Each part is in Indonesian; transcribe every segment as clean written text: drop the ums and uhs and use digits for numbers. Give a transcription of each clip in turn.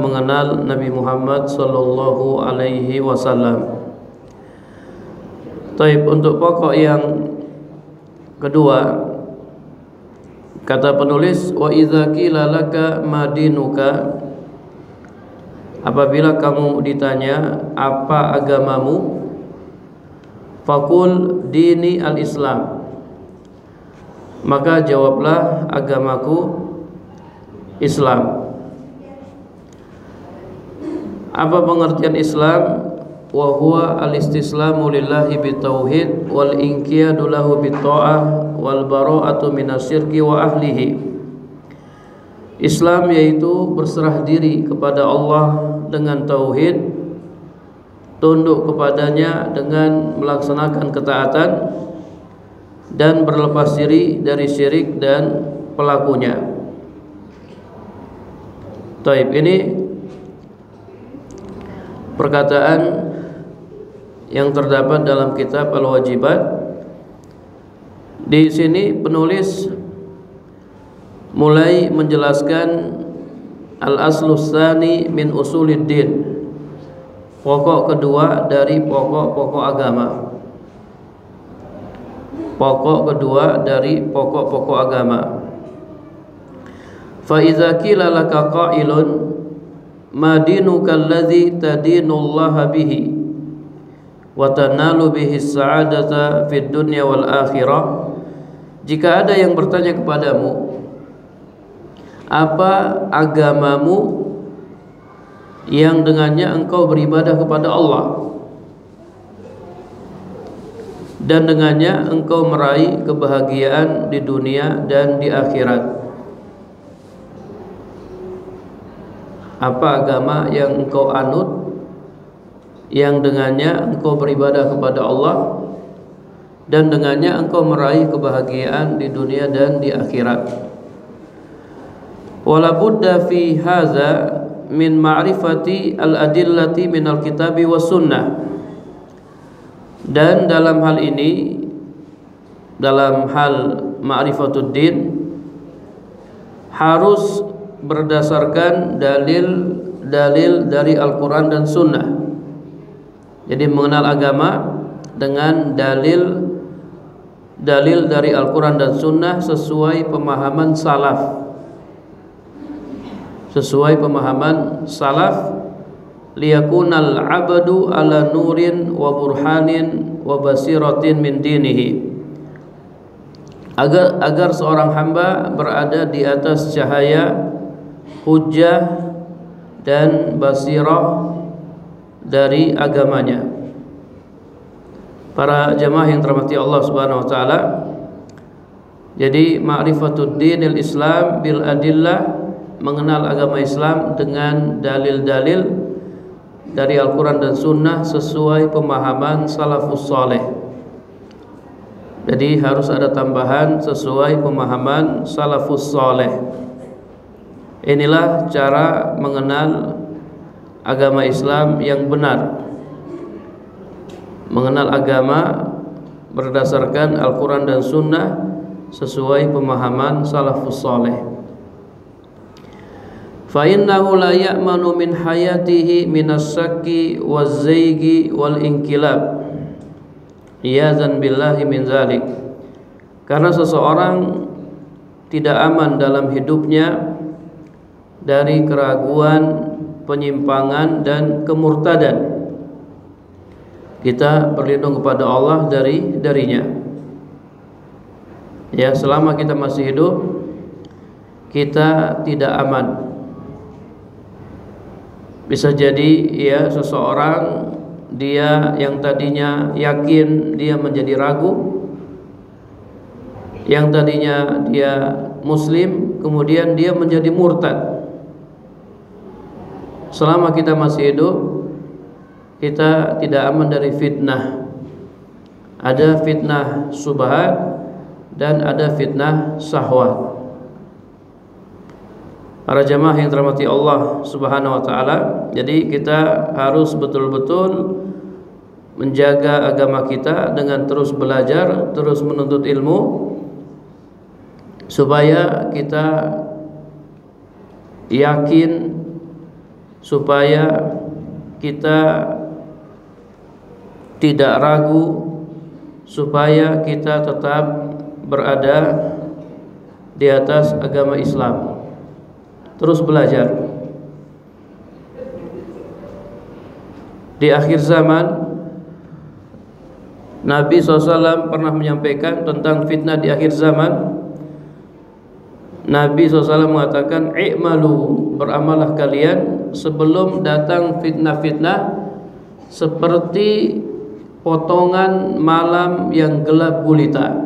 mengenal Nabi Muhammad sallallahu alaihi wasallam. Taib, untuk pokok yang kedua, kata penulis, wa idza qila laka madinuka, apabila kamu ditanya apa agamamu, faqul dini al-Islam, maka jawablah agamaku Islam. Apa pengertian Islam? Wa huwa al-istislamu lillahi bitauhid wal inqiyadu lahu bitta'ah wal bara'atu minasyirki wa ahlihi. Islam yaitu berserah diri kepada Allah dengan tauhid, tunduk kepadanya dengan melaksanakan ketaatan, dan berlepas diri dari syirik dan pelakunya. Taib, ini perkataan yang terdapat dalam kitab Al-Wajibat. Di sini penulis mulai menjelaskan al-aslus tsani min usuliddin, pokok kedua dari pokok-pokok agama. Pokok kedua dari pokok-pokok agama. Fa idza qila laka qailun ma dinuka alladzi tadinullaha bihi wa tanalu bihi sa'adata fid dunya wal akhirah. Jika ada yang bertanya kepadamu, apa agamamu yang dengannya engkau beribadah kepada Allah dan dengannya engkau meraih kebahagiaan di dunia dan di akhirat? Apa agama yang engkau anut yang dengannya engkau beribadah kepada Allah dan dengannya engkau meraih kebahagiaan di dunia dan di akhirat? Wala budda fi hadza min ma'rifati al-adillati min al-kitabi was sunnah. Dan dalam hal ini, dalam hal ma'rifatuddin, harus berdasarkan dalil-dalil dari Al-Quran dan Sunnah. Jadi mengenal agama dengan dalil dari Al-Quran dan Sunnah sesuai pemahaman salaf. Sesuai pemahaman salaf, liyakunal abadu ala nurin wa burhanin wa basiratin min dinihi, agar seorang hamba berada di atas cahaya, hujjah dan basirah dari agamanya. Para jamaah yang dirahmati Allah Subhanahu wa taala, jadi ma'rifatuddin al-Islam bil adillah, mengenal agama Islam dengan dalil-dalil dari Al-Quran dan Sunnah sesuai pemahaman salafus saleh. Jadi harus ada tambahan sesuai pemahaman salafus saleh. Inilah cara mengenal agama Islam yang benar. Mengenal agama berdasarkan Al-Quran dan Sunnah sesuai pemahaman salafus saleh. Fa innahu la ya'manu min hayatihi minas syakki waz zaigi wal inkilab. Iyadzan billahi min zalik. Karena seseorang tidak aman dalam hidupnya dari keraguan, penyimpangan dan kemurtadan. Kita berlindung kepada Allah darinya. Ya, selama kita masih hidup, kita tidak aman. Bisa jadi ya seseorang, dia yang tadinya yakin dia menjadi ragu, yang tadinya dia muslim kemudian dia menjadi murtad. Selama kita masih hidup, kita tidak aman dari fitnah. Ada fitnah subhat dan ada fitnah syahwat. Para jamaah yang dirahmati Allah Subhanahu wa taala, jadi kita harus betul-betul menjaga agama kita dengan terus belajar, terus menuntut ilmu, supaya kita yakin supaya kita tidak ragu, supaya kita tetap berada di atas agama Islam. Terus belajar. Di akhir zaman Nabi SAW pernah menyampaikan tentang fitnah di akhir zaman. Nabi SAW mengatakan, "I'malu, beramalah kalian sebelum datang fitnah-fitnah seperti potongan malam yang gelap gulita."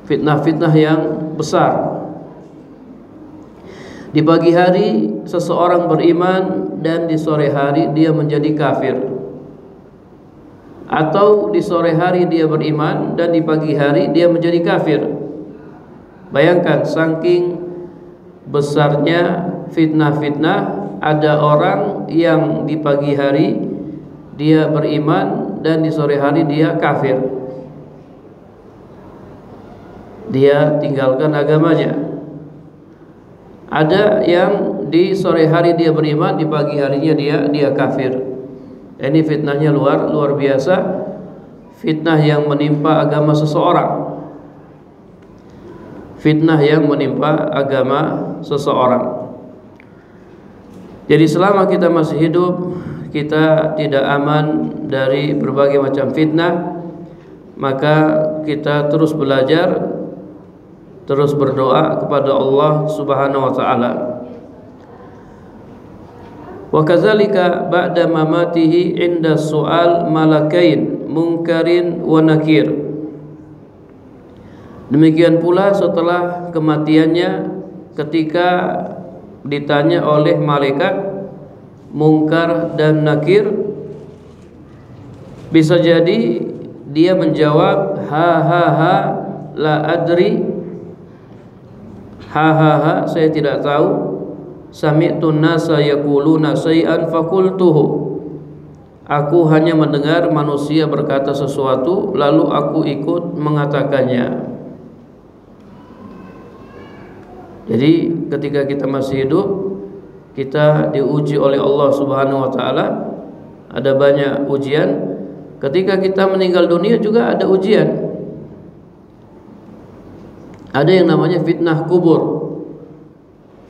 Fitnah-fitnah yang besar. Di pagi hari seseorang beriman dan di sore hari dia menjadi kafir. Atau di sore hari dia beriman dan di pagi hari dia menjadi kafir. Bayangkan saking besarnya fitnah-fitnah, ada orang yang di pagi hari dia beriman dan di sore hari dia kafir. Dia tinggalkan agamanya. Ada yang di sore hari dia beriman, di pagi harinya dia kafir. Ini fitnahnya luar biasa. Fitnah yang menimpa agama seseorang. Fitnah yang menimpa agama seseorang. Jadi selama kita masih hidup, kita tidak aman dari berbagai macam fitnah. Maka kita terus belajar, terus berdoa kepada Allah Subhanahu wa taala. Wa kadzalika ba'da mamatihi inda su'al malakain munkarin wa nakir. Demikian pula setelah kematiannya, ketika ditanya oleh malaikat Munkar dan Nakir, bisa jadi dia menjawab ha ha ha la adri, ha ha ha saya tidak tahu, sami'tun nasa yaquluna syai'an faqultuhu, aku hanya mendengar manusia berkata sesuatu lalu aku ikut mengatakannya. Jadi ketika kita masih hidup, kita diuji oleh Allah Subhanahu wa taala. Ada banyak ujian. Ketika kita meninggal dunia juga ada ujian. Ada yang namanya fitnah kubur.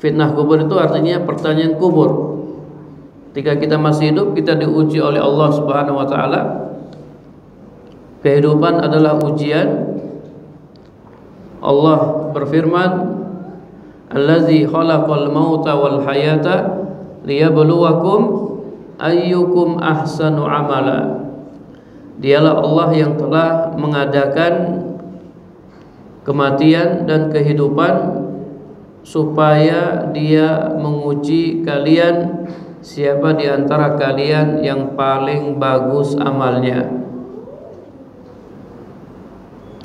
Fitnah kubur itu artinya pertanyaan kubur. Ketika kita masih hidup, kita diuji oleh Allah Subhanahu wa taala. Kehidupan adalah ujian. Allah berfirman, "Allazi khalaqal mauta wal hayata liyabluwakum ayyukum ahsanu amala." Dialah Allah yang telah mengadakan kematian dan kehidupan supaya Dia menguji kalian siapa di antara kalian yang paling bagus amalnya.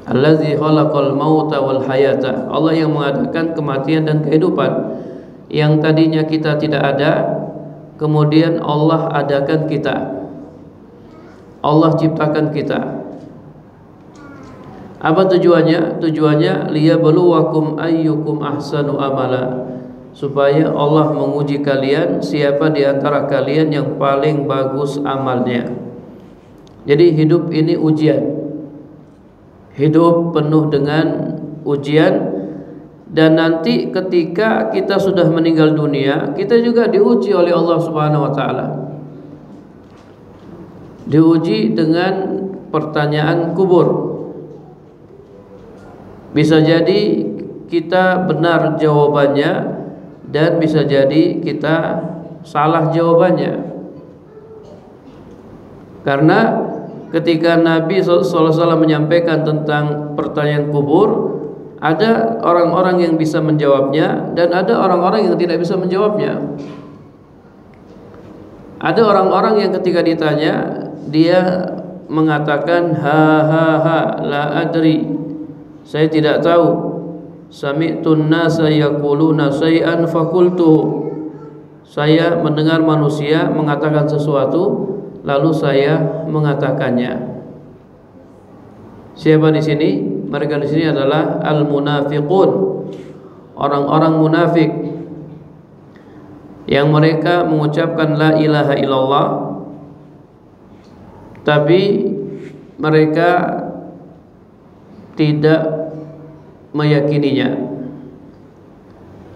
Allazi khalaqal mauta wal hayata. Allah yang mengadakan kematian dan kehidupan. Yang tadinya kita tidak ada, kemudian Allah adakan kita. Allah ciptakan kita. Apa tujuannya? Tujuannya liyabluwakum ayyukum ahsanu amala. Supaya Allah menguji kalian siapa di antara kalian yang paling bagus amalnya. Jadi hidup ini ujian. Hidup penuh dengan ujian. Dan nanti ketika kita sudah meninggal dunia, kita juga diuji oleh Allah Subhanahu wa taala. Diuji dengan pertanyaan kubur. Bisa jadi kita benar jawabannya dan bisa jadi kita salah jawabannya. Karena ketika Nabi SAW menyampaikan tentang pertanyaan kubur, ada orang-orang yang bisa menjawabnya dan ada orang-orang yang tidak bisa menjawabnya. Ada orang-orang yang ketika ditanya, dia mengatakan ha ha ha la adri, saya tidak tahu. Sami'tun nasa yaquluna syai'an faqultu, saya mendengar manusia mengatakan sesuatu lalu saya mengatakannya. Siapa di sini? Mereka di sini adalah al-munafiqun, orang-orang munafik. yang mereka mengucapkan la ilaha illallah, tapi mereka tidak meyakininya.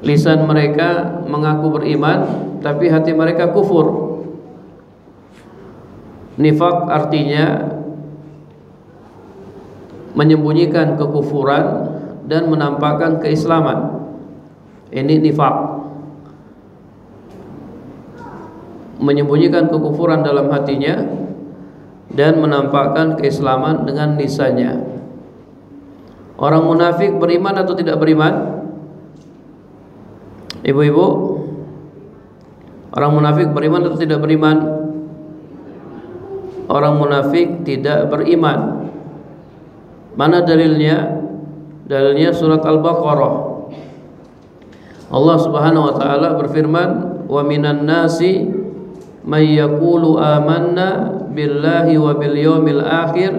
Lisan mereka mengaku beriman, tapi hati mereka kufur. Nifaq artinya menyembunyikan kekufuran dan menampakkan keislaman. Ini nifaq, menyembunyikan kekufuran dalam hatinya dan menampakkan keislaman dengan lisannya. Orang munafik beriman atau tidak beriman? Ibu-ibu, orang munafik beriman atau tidak beriman? Orang munafik tidak beriman. Mana dalilnya? Dalilnya surat Al-Baqarah. Allah Subhanahu wa taala berfirman, "Wa minan nasi may yaqulu amanna billahi wa bil yaumil akhir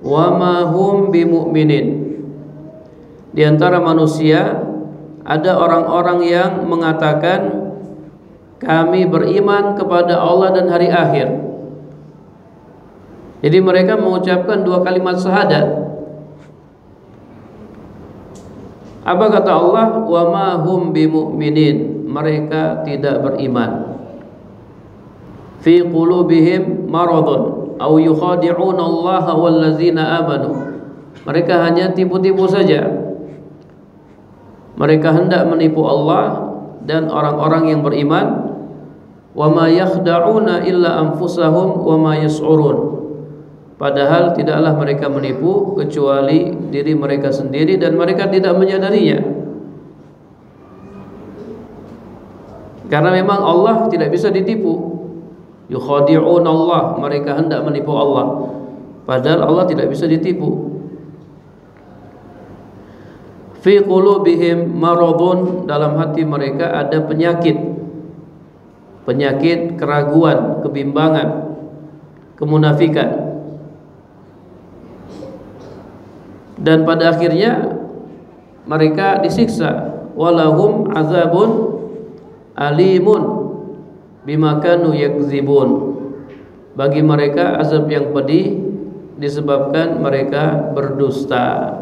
wa ma hum bimumin." Di antara manusia ada orang-orang yang mengatakan kami beriman kepada Allah dan hari akhir. Jadi mereka mengucapkan dua kalimat syahadat. Apa kata Allah? Wa ma hum bimumin. Mereka tidak beriman. Fi qulubihim maradun aw yukhadi'una Allah wallazina amanu. Mereka hanya tipu-tipu saja. Mereka hendak menipu Allah dan orang-orang yang beriman. Wa ma yakhda'una illa anfusahum wa ma yash'urun. Padahal tidaklah mereka menipu kecuali diri mereka sendiri dan mereka tidak menyadarinya. Karena memang Allah tidak bisa ditipu. Yukhadi'un Allah, mereka hendak menipu Allah. Padahal Allah tidak bisa ditipu. Fi qulubihim maradun, dalam hati mereka ada penyakit. Penyakit keraguan, kebimbangan, kemunafikan. Dan pada akhirnya mereka disiksa. Walahum azabun alimun bima kanu yakzibun. Bagi mereka azab yang pedih disebabkan mereka berdusta.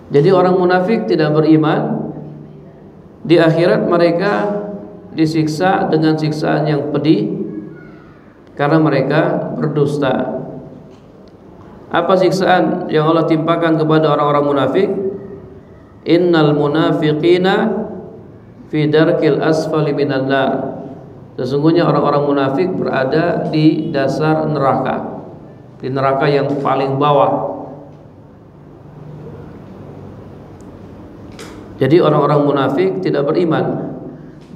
Jadi orang munafik tidak beriman, di akhirat mereka disiksa dengan siksaan yang pedih karena mereka berdusta. Apa siksaan yang Allah timpakan kepada orang-orang munafik? Innal munafiqina fi darkil asfali minan nar. Sesungguhnya orang-orang munafik berada di dasar neraka, di neraka yang paling bawah. Jadi orang-orang munafik tidak beriman.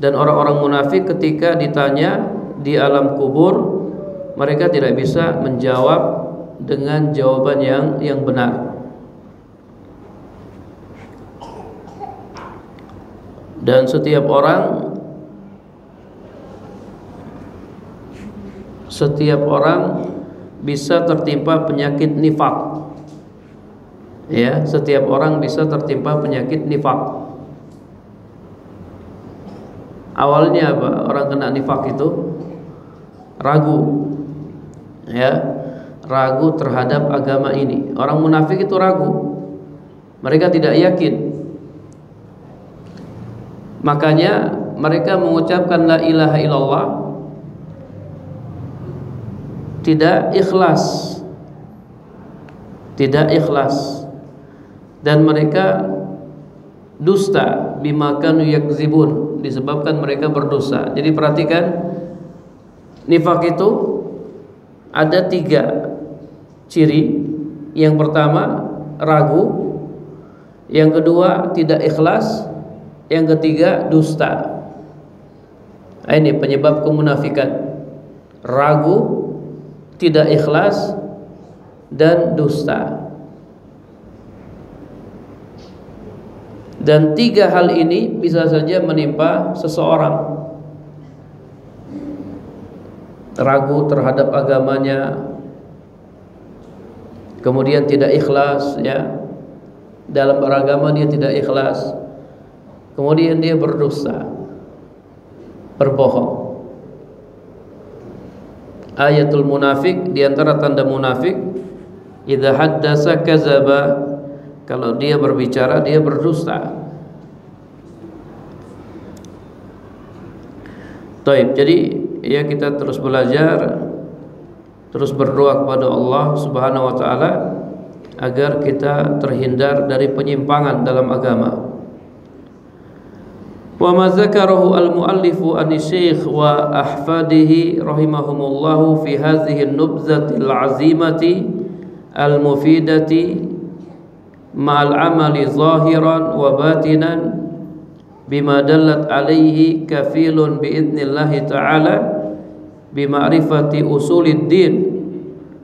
Dan orang-orang munafik ketika ditanya di alam kubur, mereka tidak bisa menjawab dengan jawaban yang benar. Dan setiap orang bisa tertimpa penyakit nifaq. Ya, setiap orang bisa tertimpa penyakit nifaq. Awalnya apa? Orang kena nifaq itu ragu. Ya, ragu terhadap agama ini. Orang munafik itu ragu. Mereka tidak yakin. Makanya mereka mengucapkan la ilaha illallah tidak ikhlas. Tidak ikhlas. Dan mereka dusta bima kanu yakzibun, disebabkan mereka berdosa. Jadi perhatikan, nifaq itu ada 3 ciri. Yang pertama ragu, yang kedua tidak ikhlas, yang ketiga dusta. Ini penyebab kemunafikan: ragu, tidak ikhlas, dan dusta. Dan 3 hal ini bisa saja menimpa seseorang. Ragu terhadap agamanya, kemudian tidak ikhlas, ya, dalam beragama dia tidak ikhlas, kemudian dia berdusta. berbohong. Ayatul munafik, di antara tanda munafik, idza haddasa kadzaba, kalau dia berbicara dia berdusta. Taib, jadi ya kita terus belajar, terus berdoa kepada Allah Subhanahu wa taala agar kita terhindar dari penyimpangan dalam agama. Wa ma dzakarahu al-muallifu an-syekh wa ahfadihi rahimahumullahu fi hadhihi an-nubzati al-'azimati al-mufidati ma'al 'amali zahiran wa batinan bima dallat alaihi kafilun biidnillahi ta'ala bima'rifati usulid din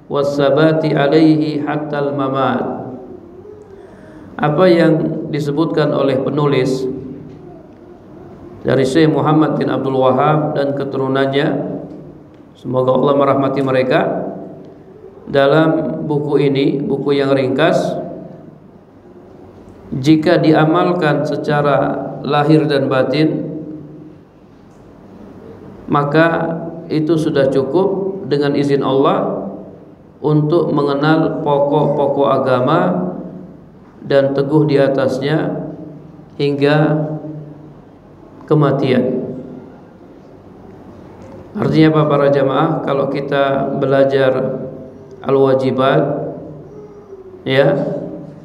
wassabati alaihi hatta al-mamat. Apa yang disebutkan oleh penulis dari Syekh Muhammad bin Abdul Wahhab dan keturunannya, semoga Allah merahmati mereka, dalam buku ini, buku yang ringkas, jika diamalkan secara lahir dan batin, maka itu sudah cukup dengan izin Allah untuk mengenal pokok-pokok agama dan teguh di atasnya hingga kematian. Artinya apa para jamaah? Kalau kita belajar al-wajibat, ya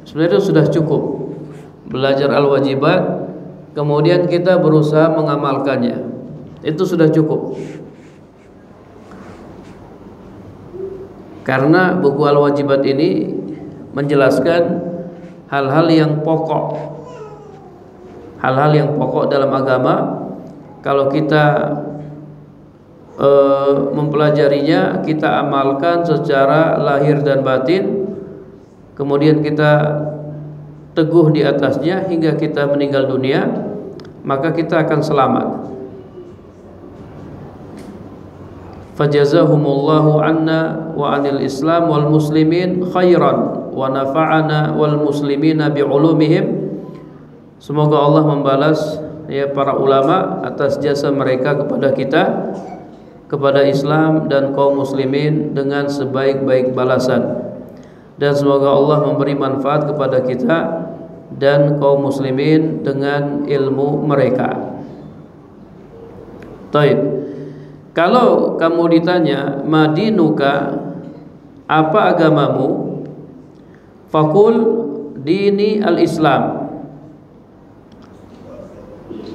sebenarnya itu sudah cukup. Belajar al-wajibat, kemudian kita berusaha mengamalkannya, itu sudah cukup. Karena buku al-wajibat ini menjelaskan hal-hal yang pokok, hal-hal yang pokok dalam agama. Kalau kita mempelajarinya, kita amalkan secara lahir dan batin, kemudian kita teguh di atasnya hingga kita meninggal dunia, maka kita akan selamat. Fajazahumullahu anna wa anil Islam wal muslimin khairan wa nafa'ana wal muslimina bi'ulumihim. Semoga Allah membalas ya para ulama atas jasa mereka kepada kita, kepada Islam dan kaum muslimin dengan sebaik-baik balasan. Dan semoga Allah memberi manfaat kepada kita dan kaum muslimin dengan ilmu mereka. Taib. Kalau kamu ditanya madinuka, apa agamamu? Fakul dini al-Islam.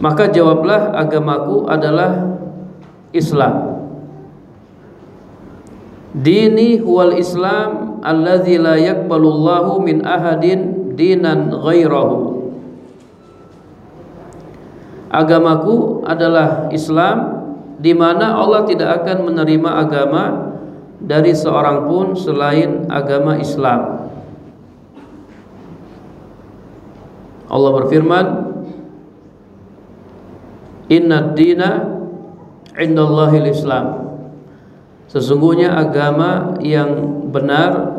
Maka jawablah, agamaku adalah Islam. Dini huwal Islam alladzi la yaqbalullahu min ahadin dinan ghairahu. Agamaku adalah Islam, di mana Allah tidak akan menerima agama dari seorang pun selain agama Islam. Allah berfirman, Inna dina indallahil Islam. Sesungguhnya agama yang benar,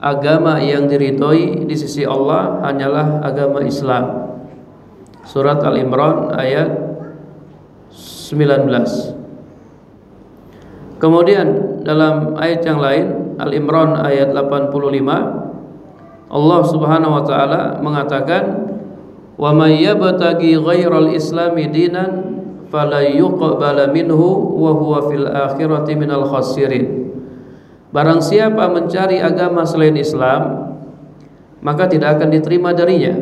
agama yang diridhoi di sisi Allah hanyalah agama Islam. Surat Al-Imran ayat 19. Kemudian dalam ayat yang lain, Al-Imran ayat 85, Allah Subhanahu wa taala mengatakan, "Wa may yabtaghi ghairal islami dinan fala yuqbala minhu wa huwa fil akhirati minal khasirin." Barang siapa mencari agama selain Islam, maka tidak akan diterima darinya,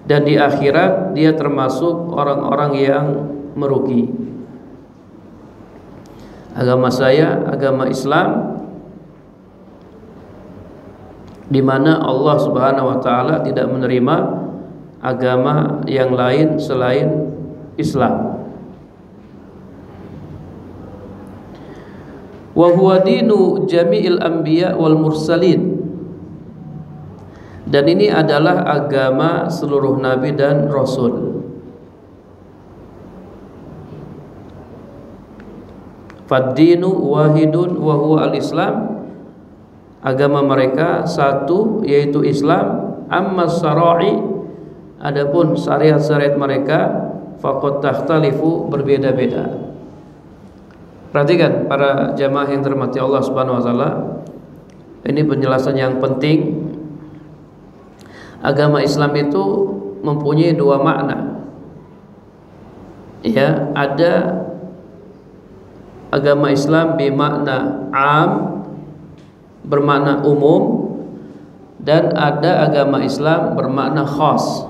dan di akhirat dia termasuk orang-orang yang merugi. Agama saya agama Islam, di mana Allah Subhanahu wa taala tidak menerima agama yang lain selain Islam. Wa huwa dinu jami'il anbiya wal mursalin. Dan ini adalah agama seluruh nabi dan rasul. Fad-dinu wahidun wa huwa al-Islam. Agama mereka satu, yaitu Islam. Amma syara'i, adapun syariat-syariat mereka, faqad takhtalifu, berbeda-beda. Perhatikan para jamaah yang dirahmati Allah Subhanahu wa taala. Ini penjelasan yang penting. Agama Islam itu mempunyai dua makna. Ya, ada agama Islam bermakna am, bermakna umum, dan ada agama Islam bermakna khas,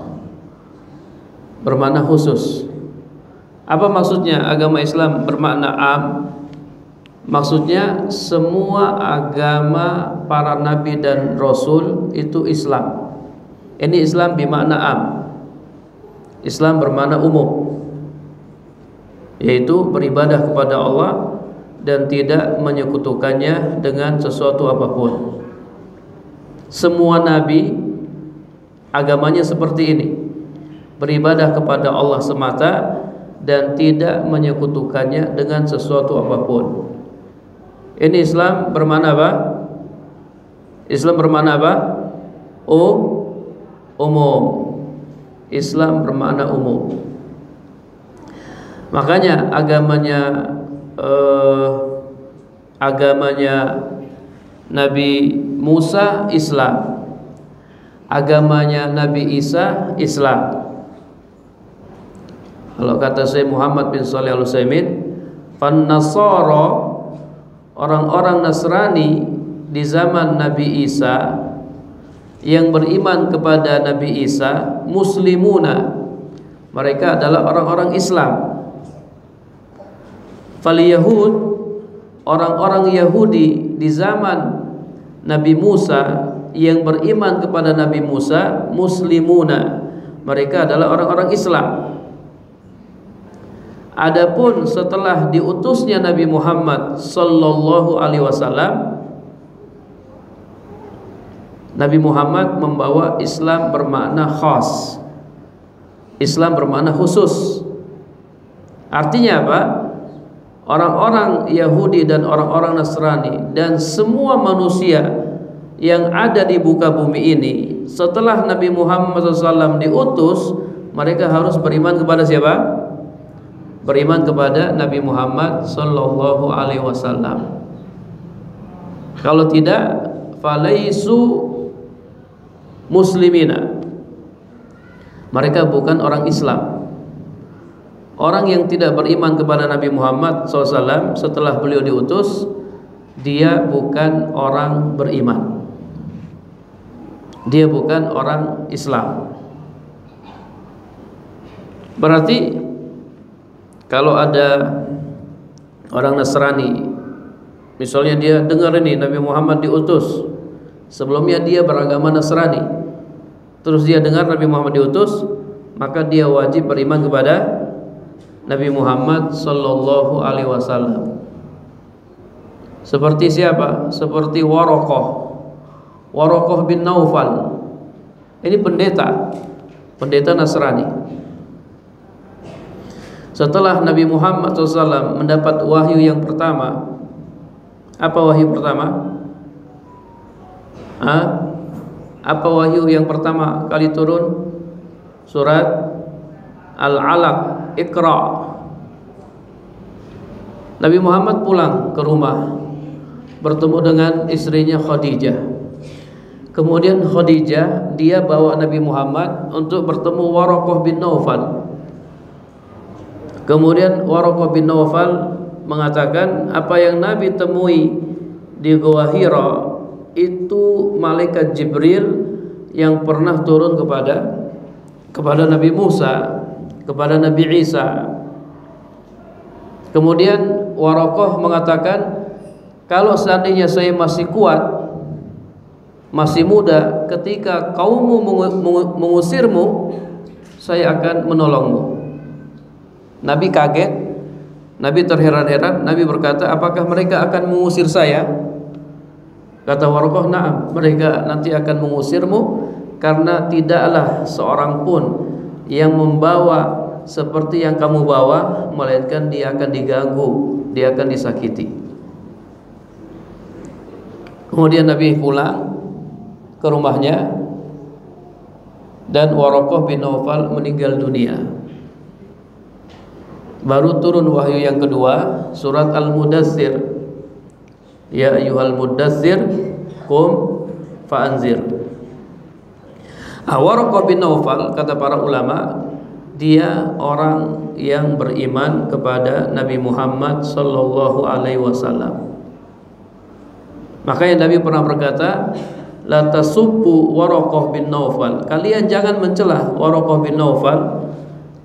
bermakna khusus. Apa maksudnya agama Islam bermakna am? Maksudnya semua agama para nabi dan rasul itu Islam. Ini Islam bermakna am. Islam bermakna umum, yaitu beribadah kepada Allah dan tidak menyekutukannya dengan sesuatu apapun. Semua nabi agamanya seperti ini, beribadah kepada Allah semata dan tidak menyekutukannya dengan sesuatu apapun. Ini Islam bermakna apa? Islam bermakna apa? Umum. Islam bermakna umum. Makanya agamanya Nabi Musa Islam, agamanya Nabi Isa Islam. Kalau kata Syekh Muhammad bin Shalih Al-Utsaimin, fan-nasara, orang-orang Nasrani di zaman Nabi Isa yang beriman kepada Nabi Isa, muslimuna, mereka adalah orang-orang Islam. Fal Yahud, orang-orang Yahudi di zaman Nabi Musa yang beriman kepada Nabi Musa, muslimuna, mereka adalah orang-orang Islam. Adapun setelah diutusnya Nabi Muhammad sallallahu alaihi wasallam, Nabi Muhammad membawa Islam bermakna khas, Islam bermakna khusus. Artinya apa? Orang-orang Yahudi dan orang-orang Nasrani dan semua manusia yang ada di muka bumi ini setelah Nabi Muhammad SAW diutus, mereka harus beriman kepada siapa? Beriman kepada Nabi Muhammad sallallahu alaihi wasallam. Kalau tidak, falaisu muslimina, mereka bukan orang Islam. Orang yang tidak beriman kepada Nabi Muhammad SAW setelah beliau diutus, dia bukan orang beriman, dia bukan orang Islam. Berarti kalau ada orang Nasrani, misalnya dia dengar ini Nabi Muhammad diutus, sebelumnya dia beragama Nasrani, terus dia dengar Nabi Muhammad diutus, maka dia wajib beriman kepada Nabi Muhammad sallallahu alaihi wasallam. Seperti siapa? Seperti Waraqah bin Naufal. Ini pendeta Nasrani. Setelah Nabi Muhammad SAW mendapat wahyu yang pertama, apa wahyu pertama? Apa wahyu yang pertama kali turun? Surat Al-Alaq, Iqra. Nabi Muhammad pulang ke rumah, bertemu dengan istrinya Khadijah. Kemudian Khadijah, dia bawa Nabi Muhammad untuk bertemu Waraqah bin Naufal. Kemudian Waraqah bin Naufal mengatakan, apa yang Nabi temui di Gua Hira itu malaikat Jibril yang pernah turun kepada Nabi Musa, kepada Nabi Isa. Kemudian Waraqah mengatakan, kalau seandainya saya masih kuat, masih muda, ketika kaummu mengusirmu, saya akan menolongmu. Nabi kaget, Nabi terheran-heran. Nabi berkata, apakah mereka akan mengusir saya? Kata Waraqah, na'am, mereka nanti akan mengusirmu, karena tidaklah seorang pun yang membawa seperti yang kamu bawa, melainkan dia akan diganggu, dia akan disakiti. Kemudian Nabi pulang ke rumahnya dan Waraqah bin Naufal meninggal dunia. baru turun wahyu yang kedua, surat Al-Mudaththir. Ya ayyuhal mudaththir qum fa'anzir. Waraqah bin Naufal, kata para ulama, dia orang yang beriman kepada Nabi Muhammad sallallahu alaihi wasallam. Makanya Nabi pernah berkata, la tasubbu Waraqah bin Naufal, kalian jangan mencela Waraqah bin Naufal,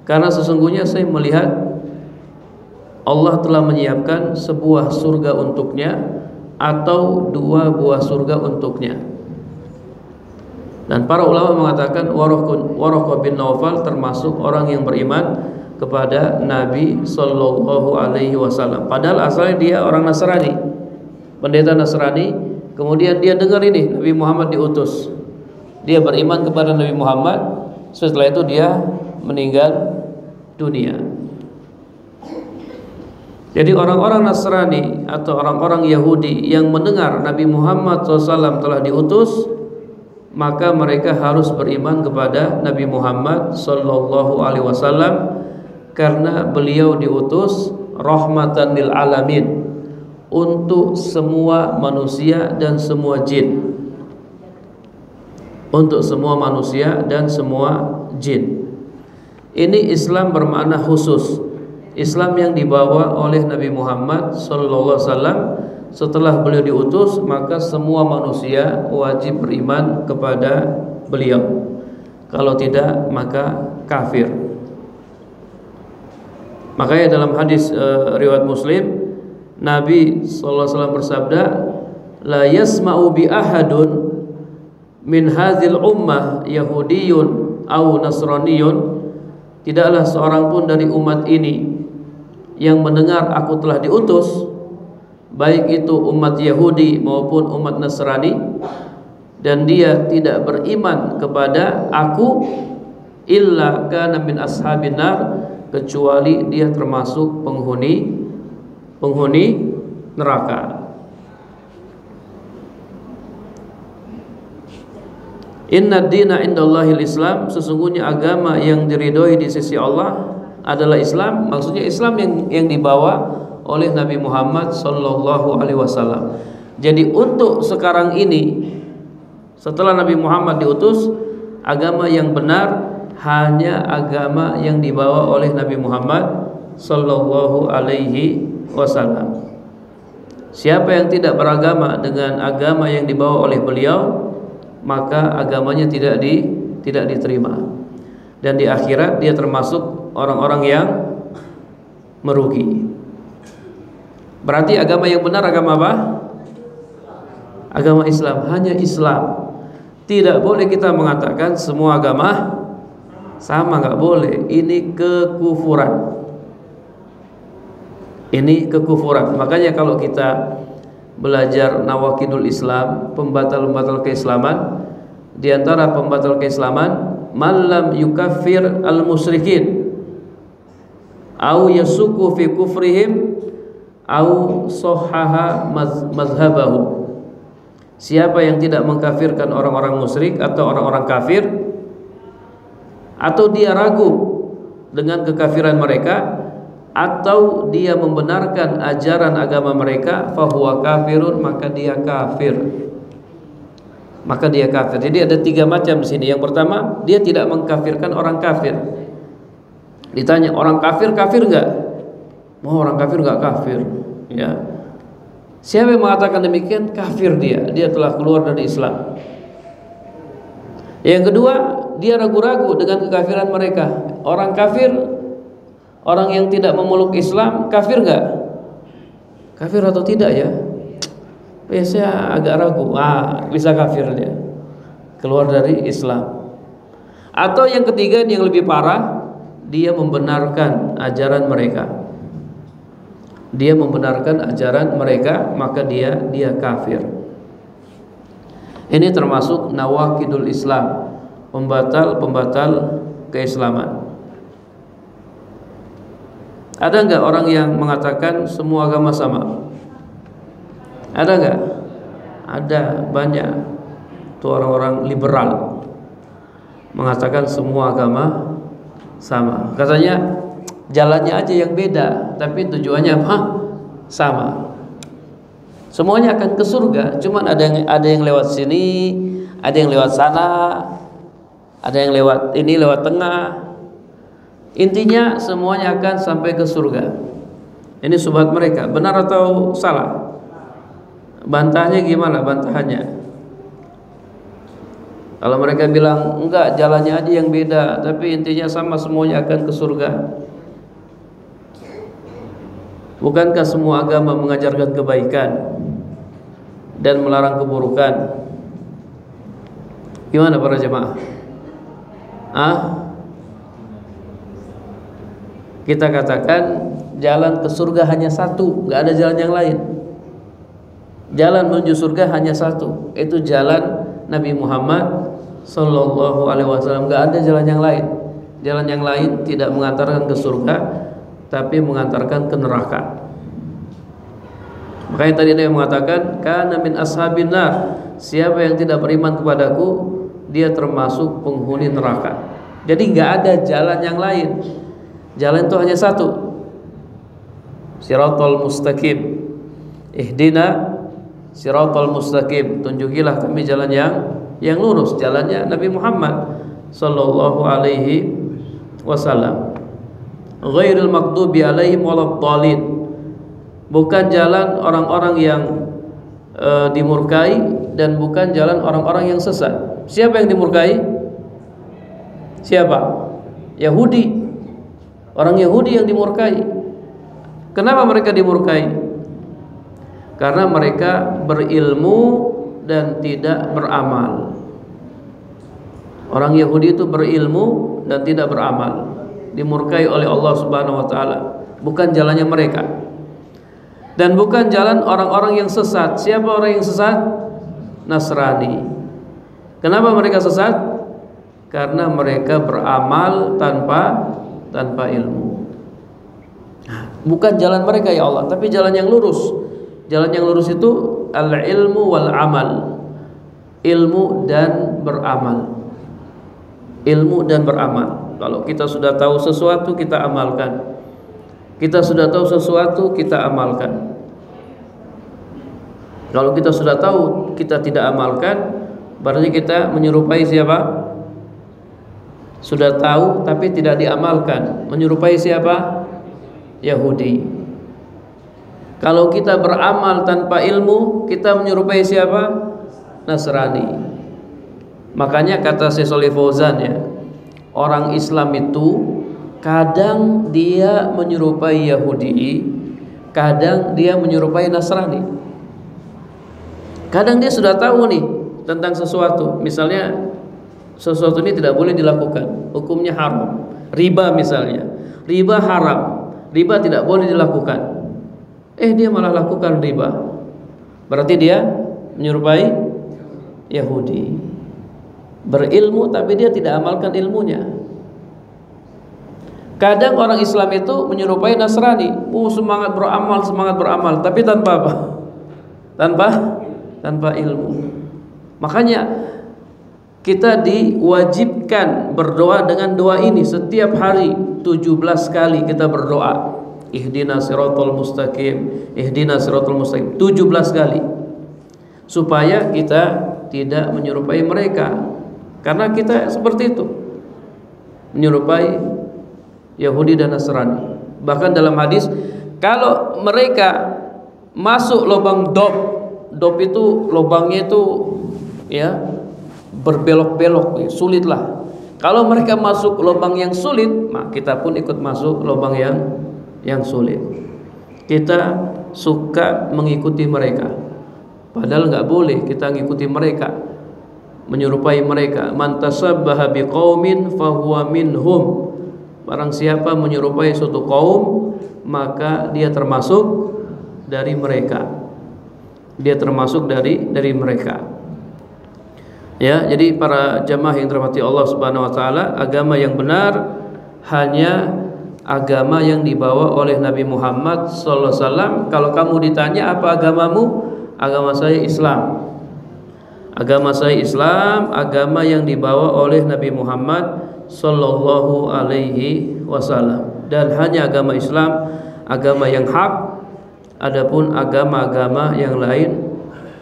karena sesungguhnya saya melihat Allah telah menyiapkan sebuah surga untuknya atau dua buah surga untuknya. Dan para ulama mengatakan Waraqah bin Naufal termasuk orang yang beriman kepada Nabi sallallahu alaihi wasallam. Padahal asalnya dia orang Nasrani, pendeta Nasrani. Kemudian dia dengar ini Nabi Muhammad diutus. Dia beriman kepada Nabi Muhammad. Setelah itu dia meninggal dunia. Jadi orang-orang Nasrani atau orang-orang Yahudi yang mendengar Nabi Muhammad SAW telah diutus, maka mereka harus beriman kepada Nabi Muhammad sallallahu alaihi wasallam, karena beliau diutus rahmatan lil alamin, untuk semua manusia dan semua jin. Untuk semua manusia dan semua jin. Ini Islam bermakna khusus, Islam yang dibawa oleh Nabi Muhammad sallallahu alaihi wasallam. Setelah beliau diutus, maka semua manusia wajib beriman kepada beliau. Kalau tidak, maka kafir. Makanya dalam hadis riwayat Muslim, Nabi sallallahu alaihi wasallam bersabda, la yasma'u bi ahadun min hadzal ummah yahudiyyun aw nasraniyyun, tidaklah seorang pun dari umat ini yang mendengar aku telah diutus, baik itu umat Yahudi maupun umat Nasrani, dan dia tidak beriman kepada aku, illa kana min ashabin nar, kecuali dia termasuk penghuni neraka. Inna dina indallahil Islam, sesungguhnya agama yang diridhoi di sisi Allah adalah Islam. Maksudnya Islam yang dibawa oleh Nabi Muhammad sallallahu alaihi wasallam. Jadi untuk sekarang ini, setelah Nabi Muhammad diutus, agama yang benar hanya agama yang dibawa oleh Nabi Muhammad sallallahu alaihi wasallam. Siapa yang tidak beragama dengan agama yang dibawa oleh beliau, maka agamanya tidak diterima. Dan di akhirat dia termasuk orang-orang yang merugi. Berarti agama yang benar agama apa? Agama Islam, hanya Islam. Tidak boleh kita mengatakan semua agama sama, nggak boleh. Ini kekufuran. Ini kekufuran. Makanya kalau kita belajar nawaqidul Islam, pembatal-pembatal keislaman, di antara pembatal keislaman, malam yukaffir al-musyrikin au yasuku fi kufrihim au sohaha mazhabahu. Siapa yang tidak mengkafirkan orang-orang musyrik atau orang-orang kafir, atau dia ragu dengan kekafiran mereka, atau dia membenarkan ajaran agama mereka, fahuwa kafirun, maka dia kafir. Maka dia kafir. Jadi ada tiga macam di sini. Yang pertama, dia tidak mengkafirkan orang kafir. Ditanya, orang kafir kafir enggak? Mau orang kafir enggak kafir? Ya. Siapa yang mengatakan demikian, kafir dia telah keluar dari Islam. Yang kedua, dia ragu-ragu dengan kekafiran mereka. Orang kafir, orang yang tidak memeluk Islam, kafir enggak? Kafir atau tidak ya? Saya agak ragu. Bisa kafir dia, keluar dari Islam. Atau yang ketiga, yang lebih parah, dia membenarkan ajaran mereka. Dia membenarkan ajaran mereka, maka dia kafir. Ini termasuk nawaqidul Islam, pembatal keislaman. Ada enggak orang yang mengatakan semua agama sama? Ada enggak? Ada, banyak. Itu orang-orang liberal mengatakan semua agama sama. Katanya Jalannya aja yang beda, tapi tujuannya apa? Sama. Semuanya akan ke surga, cuman ada yang lewat sini, ada yang lewat sana, ada yang lewat ini, lewat tengah. Intinya semuanya akan sampai ke surga. Ini subhat mereka, benar atau salah? Bantahnya gimana bantahannya? Kalau mereka bilang enggak, jalannya aja yang beda, tapi intinya sama, semuanya akan ke surga. Bukankah semua agama mengajarkan kebaikan dan melarang keburukan? Gimana para jemaah? Kita katakan jalan ke surga hanya satu, nggak ada jalan yang lain. Jalan menuju surga hanya satu, itu jalan Nabi Muhammad Sallallahu Alaihi Wasallam. Nggak ada jalan yang lain. Jalan yang lain tidak mengantarkan ke surga, tapi mengantarkan ke neraka. Makanya tadi Nabi mengatakan, kana min ashabin nar, siapa yang tidak beriman kepadaku, dia termasuk penghuni neraka. Jadi nggak ada jalan yang lain. Jalan itu hanya satu, Siratal mustaqim. Ihdina siratal mustaqim, tunjukilah kami jalan yang lurus, jalannya Nabi Muhammad sallallahu alaihi wasallam. Ghairil maghdubi alaihim waladdallin, bukan jalan orang-orang yang dimurkai dan bukan jalan orang-orang yang sesat. Siapa yang dimurkai? Siapa? Yahudi. Orang Yahudi yang dimurkai. Kenapa mereka dimurkai? Karena mereka berilmu dan tidak beramal. Orang Yahudi itu berilmu dan tidak beramal, dimurkai oleh Allah Subhanahu wa taala. Bukan jalannya mereka. Dan bukan jalan orang-orang yang sesat. Siapa orang yang sesat? Nasrani. Kenapa mereka sesat? Karena mereka beramal tanpa ilmu. Bukan jalan mereka ya Allah, tapi jalan yang lurus. Jalan yang lurus itu al-ilmu wal amal. Ilmu dan beramal. Ilmu dan beramal. Kalau kita sudah tahu sesuatu, kita amalkan. Kita sudah tahu sesuatu, kita amalkan. Kalau kita sudah tahu, kita tidak amalkan, berarti kita menyerupai siapa? Sudah tahu tapi tidak diamalkan. Menyerupai siapa? Yahudi. Kalau kita beramal tanpa ilmu, kita menyerupai siapa? Nasrani. Makanya kata Syekh Shalih Fauzan ya, orang Islam itu kadang dia menyerupai Yahudi, kadang dia menyerupai Nasrani. Kadang dia sudah tahu nih tentang sesuatu, misalnya sesuatu ini tidak boleh dilakukan, hukumnya haram. Riba misalnya, riba haram, riba tidak boleh dilakukan. Dia malah lakukan riba. Berarti dia menyerupai Yahudi. Berilmu tapi dia tidak amalkan ilmunya. Kadang orang Islam itu menyerupai Nasrani, semangat beramal, tapi tanpa apa? Tanpa ilmu. Makanya kita diwajibkan berdoa dengan doa ini setiap hari 17 kali kita berdoa. Ihdinas siratal mustaqim, ihdinas siratal mustaqim 17 kali. Supaya kita tidak menyerupai mereka. Karena kita seperti itu, menyerupai Yahudi dan Nasrani. Bahkan dalam hadis, kalau mereka masuk lubang dop itu lubangnya itu ya berbelok-belok, sulit lah. Kalau mereka masuk lubang yang sulit, nah kita pun ikut masuk lubang yang sulit. Kita suka mengikuti mereka, padahal nggak boleh kita mengikuti mereka, menyerupai mereka. Man tasabbaha biqaumin fahuwa minhum. Barang siapa menyerupai suatu kaum, maka dia termasuk dari mereka. Dia termasuk dari mereka. Ya, jadi para jamaah yang dirahmati Allah Subhanahu wa taala, agama yang benar hanya agama yang dibawa oleh Nabi Muhammad sallallahu alaihi wasallam. Kalau kamu ditanya apa agamamu? Agama saya Islam. Agama saya Islam, agama yang dibawa oleh Nabi Muhammad sallallahu alaihi wasallam. dan hanya agama Islam agama yang hak. Adapun agama-agama yang lain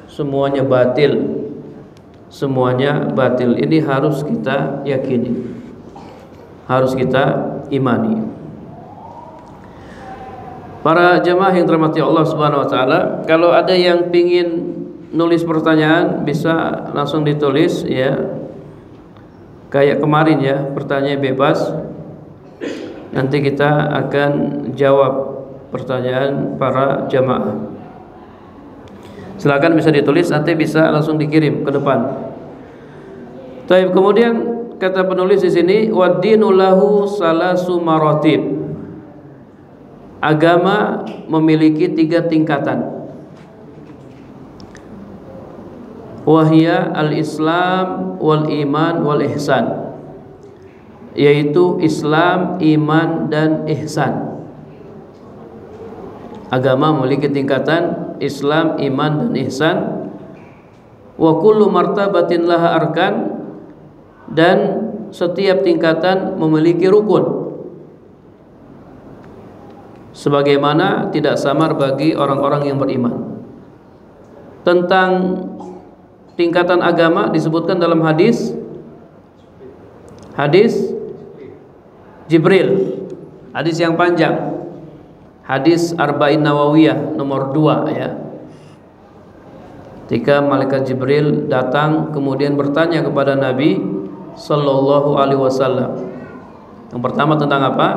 semuanya batil. Semuanya batil. Ini harus kita yakini, harus kita imani. Para jemaah yang dirahmati Allah Subhanahu wa taala, kalau ada yang pingin nulis pertanyaan bisa langsung ditulis ya. Kayak kemarin ya, pertanyaan bebas. Nanti kita akan jawab pertanyaan para jamaah. Silakan bisa ditulis, nanti bisa langsung dikirim ke depan. Baik, kemudian kata penulis di sini wad-dinu lahu salasu maratib. Agama memiliki 3 tingkatan. Wahia al-Islam wal iman wal ihsan, yaitu Islam, iman dan ihsan. Agama memiliki tingkatan Islam, iman dan ihsan. Wa kullu martabatin laha arkan, dan setiap tingkatan memiliki rukun. Sebagaimana tidak samar bagi orang-orang yang beriman. Tentang tingkatan agama disebutkan dalam hadis Jibril, hadis yang panjang, hadis Arba'in Nawawiyah nomor 2 ya. Ketika malaikat Jibril datang kemudian bertanya kepada Nabi sallallahu alaihi wasallam. Yang pertama tentang apa?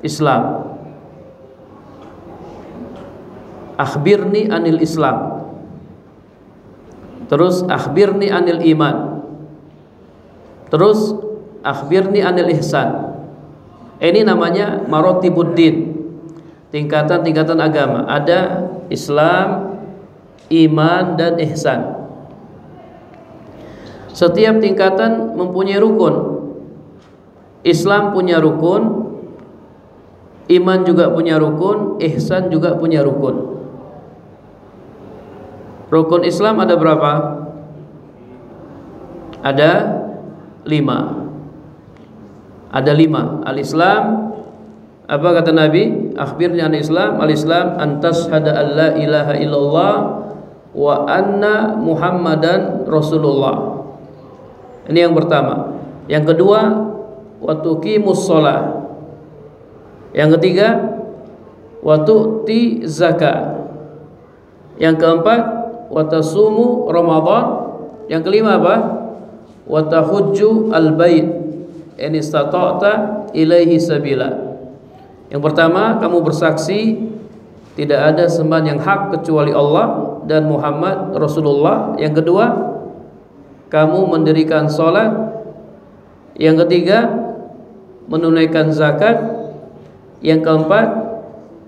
Islam. Akhbirni anil Islam. Terus akhbirni anil iman. Terus akhbirni anil ihsan. Ini namanya maratibuddin, tingkatan-tingkatan agama. Ada Islam, iman dan ihsan. Setiap tingkatan mempunyai rukun. Islam punya rukun, iman juga punya rukun, ihsan juga punya rukun. Rukun Islam ada berapa? Ada 5. Ada 5. Al-Islam, apa kata Nabi? Akhbirni an Islam. Al-Islam antas hada an la ilaha illallah wa anna Muhammadan Rasulullah. Ini yang pertama. Yang kedua, wa tuqimus shalah. Yang ketiga, wa tu'ti zakat. Yang keempat, wa tasumu Ramadan. Yang kelima apa? Wa tahujju al-bait in istata'ta ilaihi sabila. Yang pertama, kamu bersaksi tidak ada sembahan yang hak kecuali Allah dan Muhammad Rasulullah. Yang kedua, kamu mendirikan sholat. Yang ketiga, menunaikan zakat. Yang keempat,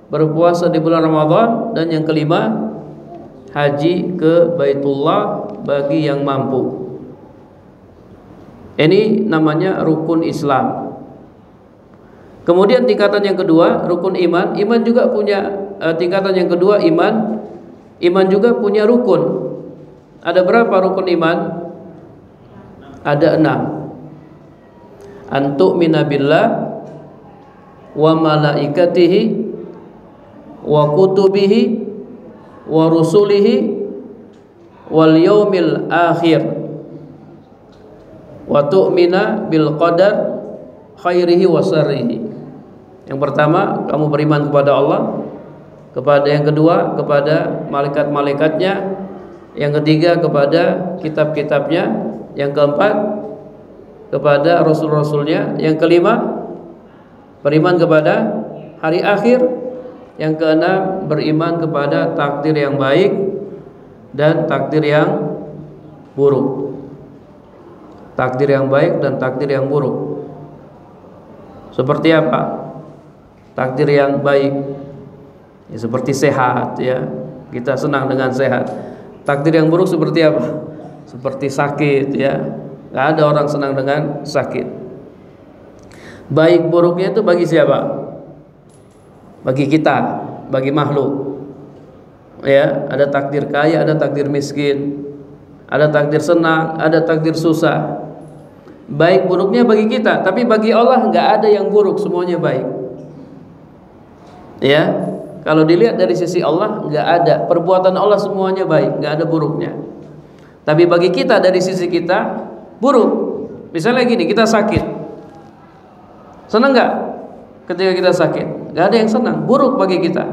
berpuasa di bulan Ramadan. Dan yang kelima, haji ke Baitullah bagi yang mampu. Ini namanya rukun Islam. Kemudian tingkatan yang kedua, rukun iman. Iman juga punya tingkatan yang kedua, iman. Iman juga punya rukun. Ada berapa rukun iman? Ada 6. Antu'mina billah wa malaikatihi wa kutubihi wa rusulihi wal yaumil akhir wa tu'mina bil qadar khairihi wa syarrihi. Yang pertama, kamu beriman kepada Allah. Kepada yang kedua, kepada malaikat-malaikatnya. Yang ketiga, kepada kitab-kitabnya. Yang keempat, kepada rasul-rasulnya. Yang kelima, beriman kepada hari akhir. Yang keenam, beriman kepada takdir yang baik dan takdir yang buruk. Takdir yang baik dan takdir yang buruk. Seperti apa? Takdir yang baik ya, seperti sehat ya. Kita senang dengan sehat. Takdir yang buruk seperti apa? Seperti sakit ya. Gak ada orang senang dengan sakit. Baik buruknya itu bagi siapa? Bagi kita, bagi makhluk. Ya, ada takdir kaya, ada takdir miskin. Ada takdir senang, ada takdir susah. Baik buruknya bagi kita, tapi bagi Allah nggak ada yang buruk, semuanya baik. Ya, kalau dilihat dari sisi Allah, nggak ada perbuatan Allah semuanya baik, nggak ada buruknya. Tapi bagi kita dari sisi kita buruk. Misalnya gini, kita sakit, senang nggak ketika kita sakit? Nggak ada yang senang, buruk bagi kita.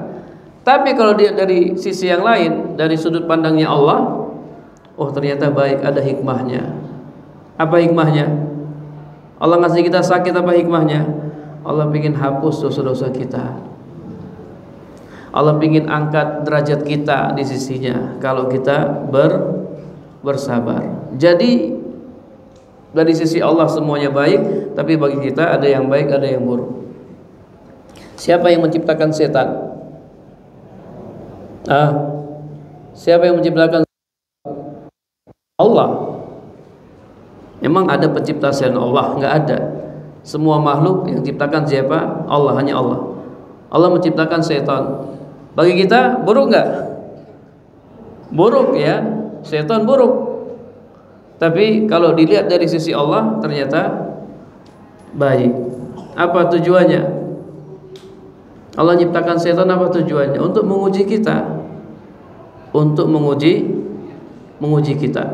Tapi kalau dia dari sisi yang lain, dari sudut pandangnya Allah, oh ternyata baik, ada hikmahnya. Apa hikmahnya? Allah ngasih kita sakit, apa hikmahnya? Allah ingin hapus dosa-dosa kita. Allah ingin angkat derajat kita di sisinya kalau kita bersabar. Jadi dari sisi Allah semuanya baik, tapi bagi kita ada yang baik, ada yang buruk. Siapa yang menciptakan setan? Siapa yang menciptakan? Allah. Memang ada pencipta selain Allah? Enggak ada. Semua makhluk yang diciptakan siapa? Allah, hanya Allah. Allah menciptakan setan. Bagi kita buruk enggak? Buruk ya, setan buruk. Tapi kalau dilihat dari sisi Allah ternyata baik. Apa tujuannya? Allah menciptakan setan, apa tujuannya? Untuk menguji kita. Untuk menguji kita.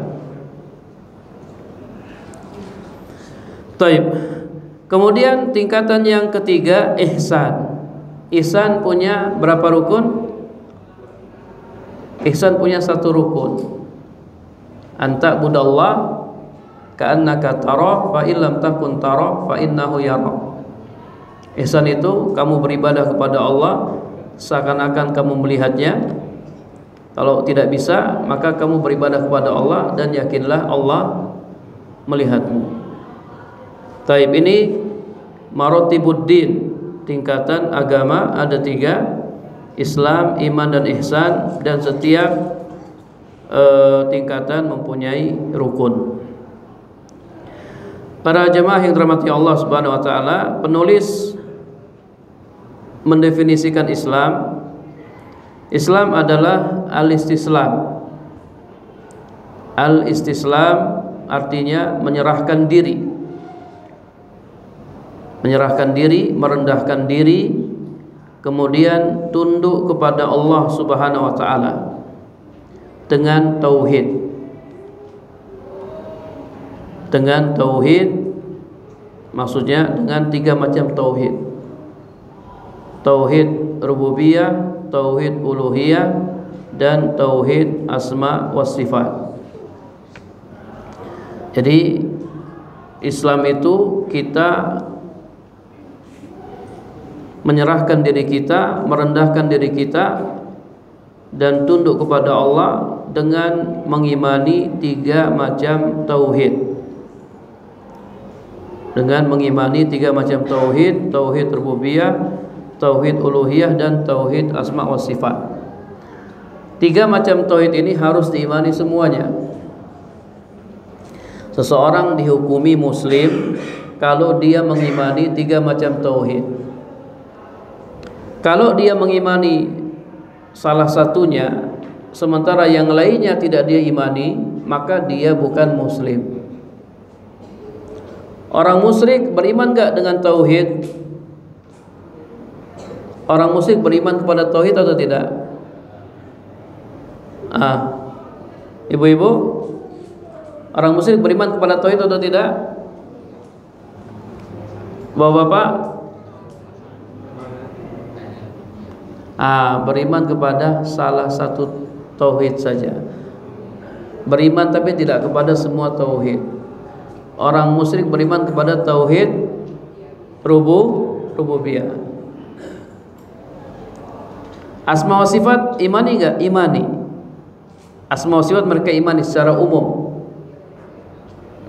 Taib. Kemudian tingkatan yang ketiga, ihsan. Ihsan punya berapa rukun? Ihsan punya satu rukun. Anta budallah ka'annaka tarah fa illam takun tarah fa innahu yarah. Ihsan itu kamu beribadah kepada Allah seakan-akan kamu melihatnya. Kalau tidak bisa, maka kamu beribadah kepada Allah dan yakinlah Allah melihatmu. Taib, ini maratibuddin, tingkatan agama ada 3, Islam, iman dan ihsan, dan setiap tingkatan mempunyai rukun. Para jemaah yang dirahmati Allah Subhanahu wa taala, penulis mendefinisikan Islam. Islam adalah al-istislam. Al-istislam artinya menyerahkan diri. Menyerahkan diri, merendahkan diri, kemudian tunduk kepada Allah Subhanahu wa taala dengan tauhid. Dengan tauhid maksudnya dengan 3 macam tauhid. Tauhid rububiyah, tauhid uluhiyah, dan tauhid asma wa sifat. Jadi Islam itu kita menyerahkan diri kita, merendahkan diri kita, dan tunduk kepada Allah dengan mengimani 3 macam tauhid. Dengan mengimani 3 macam tauhid, tauhid rububiyah, tauhid uluhiyah, dan tauhid asma wa sifat. 3 macam tauhid ini harus diimani semuanya. Seseorang dihukumi muslim kalau dia mengimani 3 macam tauhid. Kalau dia mengimani salah satunya sementara yang lainnya tidak dia imani, maka dia bukan muslim. Orang musyrik beriman gak dengan tauhid? Orang musyrik beriman kepada tauhid atau tidak? Ibu-ibu, orang musyrik beriman kepada tauhid atau tidak? Bapak-bapak, beriman kepada salah satu tauhid saja. Beriman tapi tidak kepada semua tauhid. Orang musyrik beriman kepada tauhid rububiyah. Asma wa sifat imani enggak? Imani. Asma wa sifat mereka imani secara umum.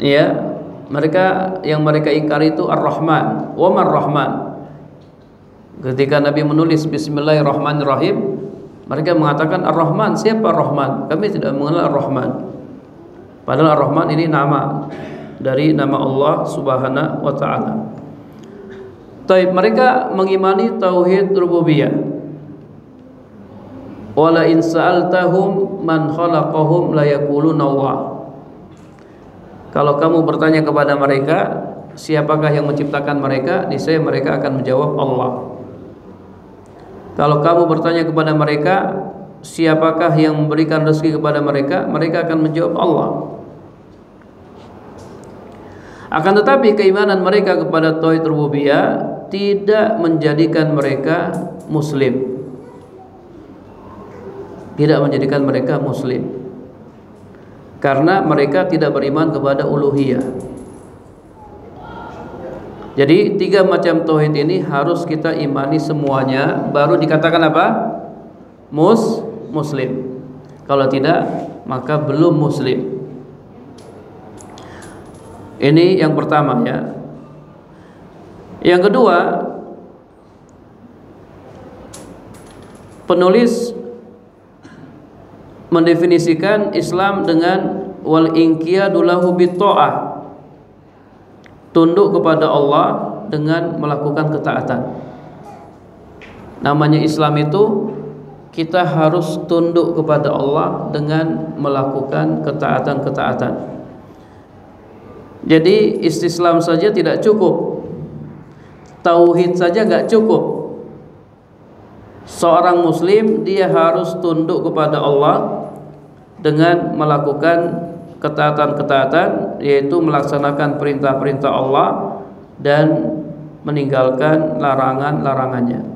Ya, mereka yang mereka ingkari itu Ar-Rahman. Wa Mar-Rahman. Ketika Nabi menulis Bismillahirrahmanirrahim, mereka mengatakan Ar-Rahman. Siapa Ar-Rahman? Kami tidak mengenal Ar-Rahman. Padahal Ar-Rahman ini nama dari nama Allah Subhanahu wa taala. Taib, mereka mengimani tauhid rububiyah. Wala in sa'altahum man khalaqahum la yaquluna Allah. Kalau kamu bertanya kepada mereka, siapakah yang menciptakan mereka? Niscaya mereka akan menjawab Allah. Kalau kamu bertanya kepada mereka, siapakah yang memberikan rezeki kepada mereka? Mereka akan menjawab Allah. Akan tetapi keimanan mereka kepada tauhid rububiyah tidak menjadikan mereka muslim. Tidak menjadikan mereka muslim. Karena mereka tidak beriman kepada uluhiyah. Jadi 3 macam tauhid ini harus kita imani semuanya, baru dikatakan apa? Muslim. Kalau tidak, maka belum muslim. Ini yang pertama ya. Yang kedua, penulis mendefinisikan Islam dengan wal inqiyadu lahu bitta'ah, tunduk kepada Allah dengan melakukan ketaatan. Namanya Islam itu kita harus tunduk kepada Allah dengan melakukan ketaatan-ketaatan. Jadi istislam saja tidak cukup, tauhid saja nggak cukup. Seorang muslim dia harus tunduk kepada Allah dengan melakukan ketaatan-ketaatan, yaitu melaksanakan perintah-perintah Allah dan meninggalkan larangan-larangannya.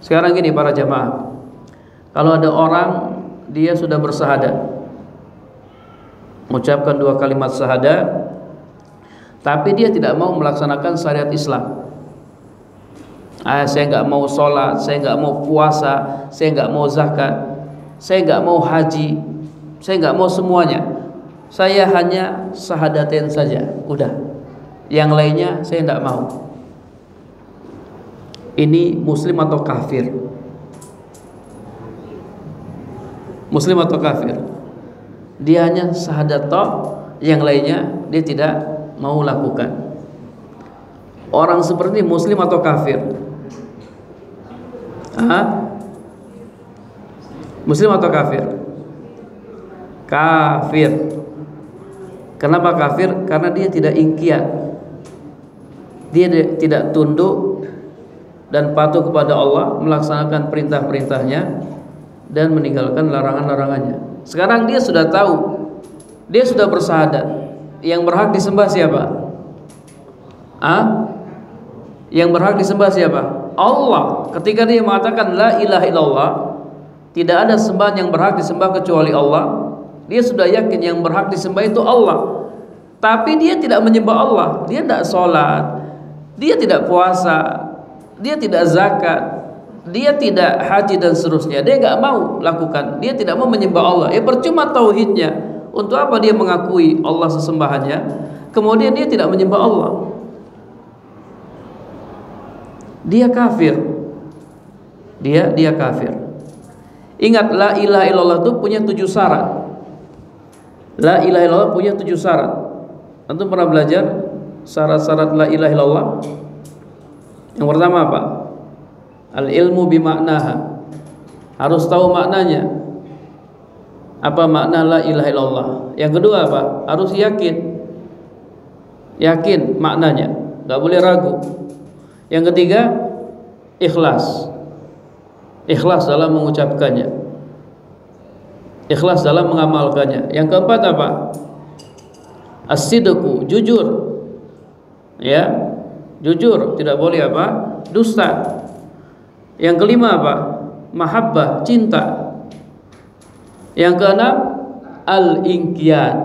Sekarang gini para jamaah, kalau ada orang dia sudah bersyahadat, mengucapkan 2 kalimat syahadat, tapi dia tidak mau melaksanakan syariat Islam. Saya nggak mau sholat, saya nggak mau puasa, saya nggak mau zakat, saya nggak mau haji, saya nggak mau semuanya. Saya hanya syahadatain saja, udah. Yang lainnya saya nggak mau. Ini muslim atau kafir? Muslim atau kafir? Dia hanya syahadat toh, yang lainnya dia tidak mau lakukan. Orang seperti ini muslim atau kafir? Muslim atau kafir? Kafir. Kenapa kafir? Karena dia tidak inqiyad. Dia tidak tunduk dan patuh kepada Allah, melaksanakan perintah-perintahnya dan meninggalkan larangan-larangannya. Sekarang dia sudah tahu, dia sudah bersyahadat, yang berhak disembah siapa? Yang berhak disembah siapa? Allah. Ketika dia mengatakan la ilaha illallah, tidak ada sembahan yang berhak disembah kecuali Allah, dia sudah yakin yang berhak disembah itu Allah. Tapi dia tidak menyembah Allah, dia tidak sholat, dia tidak puasa, dia tidak zakat, dia tidak haji dan seterusnya. Dia nggak mau lakukan, dia tidak mau menyembah Allah. Percuma tauhidnya. Untuk apa dia mengakui Allah sesembahannya, kemudian dia tidak menyembah Allah? Dia kafir. Dia kafir. Ingat, la ilaha illallah itu punya 7 syarat. La ilaha illallah punya 7 syarat. Antum pernah belajar syarat-syarat la ilaha illallah? Yang pertama apa? Al-ilmu bimaknaha. Harus tahu maknanya. Apa makna la ilaha illallah? Yang kedua apa? Harus yakin. Yakin maknanya, enggak boleh ragu. Yang ketiga, ikhlas. Ikhlas dalam mengucapkannya, ikhlas dalam mengamalkannya. Yang keempat apa? As-sidqu, jujur. Ya, jujur, tidak boleh apa? Dusta. Yang kelima apa? Mahabbah, cinta. Yang keenam, al-inqiyad.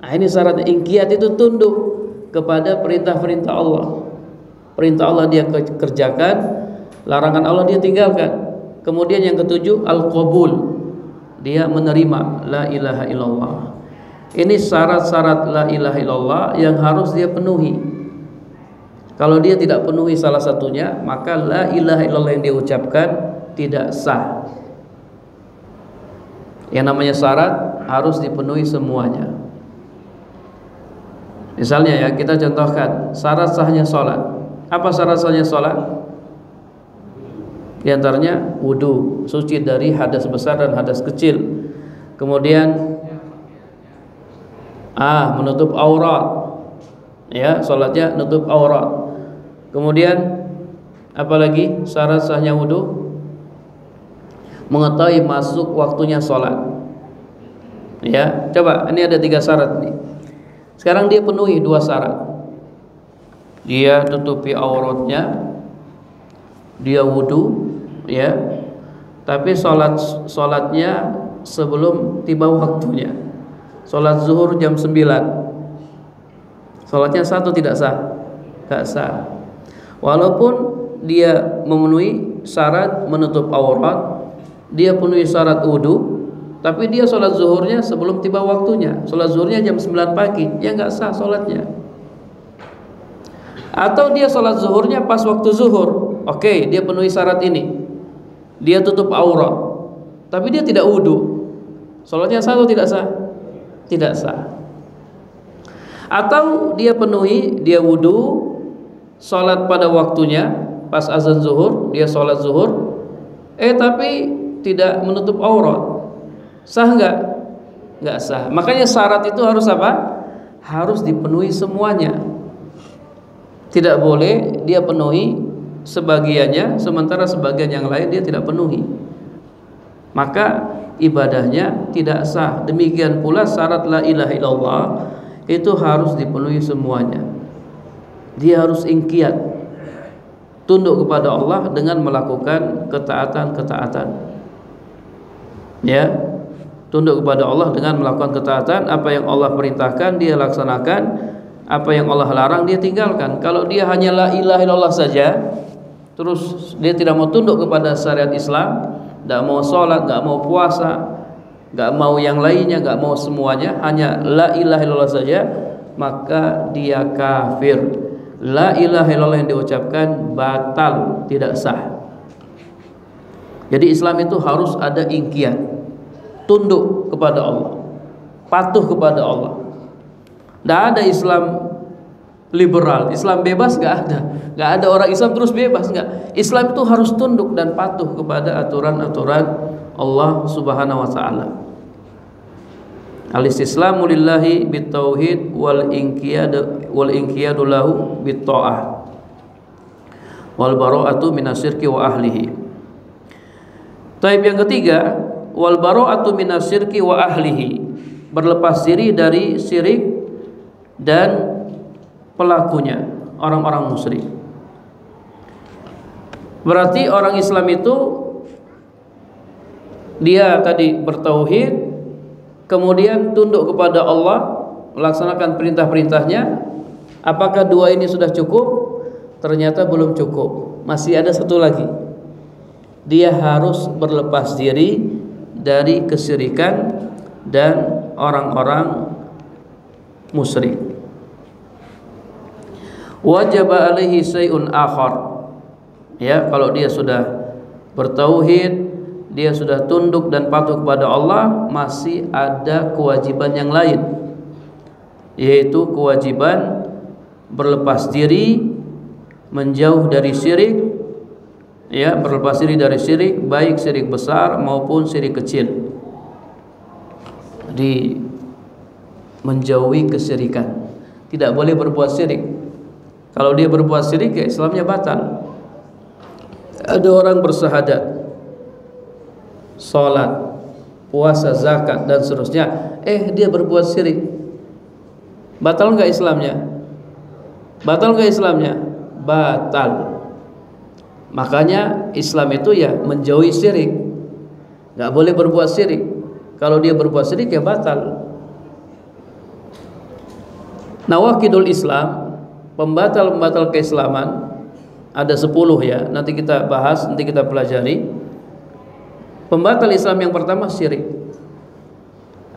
Nah, ini syarat inqiyad itu tunduk kepada perintah-perintah Allah. Perintah Allah dia kerjakan, larangan Allah dia tinggalkan. Kemudian yang ketujuh, al-qabul. Dia menerima la ilaha illallah. Ini syarat-syarat la ilaha illallah yang harus dia penuhi. Kalau dia tidak penuhi salah satunya, maka la ilaha illallah yang dia ucapkan tidak sah. Yang namanya syarat harus dipenuhi semuanya. Misalnya ya, kita contohkan syarat sahnya sholat. Apa syarat sahnya sholat? Di antaranya wudu, suci dari hadas besar dan hadas kecil. Kemudian menutup aurat. Ya, sholatnya nutup aurat. Kemudian Apalagi syarat sahnya wudu? Mengetahui masuk waktunya sholat. Ya, coba ini ada 3 syarat nih. Sekarang dia penuhi 2 syarat. Dia tutupi auratnya, dia wudu, ya. Tapi sholatnya sebelum tiba waktunya. Sholat zuhur jam 9. Sholatnya sah atau tidak sah? Tidak sah. Walaupun dia memenuhi syarat menutup aurat, dia penuhi syarat wudu, tapi dia sholat zuhurnya sebelum tiba waktunya. Sholat zuhurnya jam 9 pagi, ya nggak sah sholatnya. Atau dia sholat zuhurnya pas waktu zuhur, oke, dia penuhi syarat ini, dia tutup aurat, tapi dia tidak wudu, sholatnya sah atau tidak sah? Tidak sah. Atau dia penuhi, dia wudu, sholat pada waktunya, pas azan zuhur, dia sholat zuhur, tapi tidak menutup aurat, sah nggak? Nggak sah. Makanya syarat itu harus apa? Harus dipenuhi semuanya. Tidak boleh dia penuhi sebagiannya, sementara sebagian yang lain dia tidak penuhi, maka ibadahnya tidak sah. Demikian pula syarat la ilaha illallah itu harus dipenuhi semuanya. Dia harus inqiyad, tunduk kepada Allah dengan melakukan ketaatan-ketaatan. Ya, tunduk kepada Allah dengan melakukan ketaatan. Apa yang Allah perintahkan dia laksanakan, apa yang Allah larang dia tinggalkan. Kalau dia hanya la ilaha illallah saja, terus dia tidak mau tunduk kepada syariat Islam, tidak mau sholat, tidak mau puasa, tidak mau yang lainnya, tidak mau semuanya, hanya la ilaha illallah saja, maka dia kafir. La ilaha illallah yang diucapkan batal, tidak sah. Jadi Islam itu harus ada inqiyad, tunduk kepada Allah, patuh kepada Allah. Tidak ada Islam liberal, Islam bebas, nggak ada. Nggak ada orang Islam terus bebas, nggak. Islam itu harus tunduk dan patuh kepada aturan-aturan Allah Subhanahu Wa Taala. Al-istislamu lillahi bitauhid wal inqiyadu lahu bitta'ah wal bara'atu minasyirki wa ahlihi. Taib yang ketiga, wal bara'atu minasyirki wa ahlihi, berlepas diri dari syirik dan pelakunya, orang-orang musyrik. Berarti orang Islam itu dia tadi bertauhid, kemudian tunduk kepada Allah, melaksanakan perintah-perintahnya. Apakah 2 ini sudah cukup? Ternyata belum cukup. Masih ada satu lagi. Dia harus berlepas diri dari kesyirikan dan orang-orang musyrik. Wajib alaihi syai'un akhar. Ya, kalau dia sudah bertauhid, dia sudah tunduk dan patuh kepada Allah, masih ada kewajiban yang lain, yaitu kewajiban berlepas diri, menjauh dari syirik. Ya, berlepas diri dari syirik, baik syirik besar maupun syirik kecil. Jadi menjauhi kesyirikan, tidak boleh berbuat syirik. Kalau dia berbuat syirik, ya Islamnya batal. Ada orang bersyahadat, sholat, puasa, zakat dan seterusnya, dia berbuat syirik. Batal nggak Islamnya? Batal nggak Islamnya? Batal. Makanya Islam itu ya menjauhi syirik, nggak boleh berbuat syirik. Kalau dia berbuat syirik ya batal. Nawaqidul Islam, pembatal-pembatal keislaman, ada 10 ya. Nanti kita bahas, nanti kita pelajari. Pembatal Islam yang pertama syirik.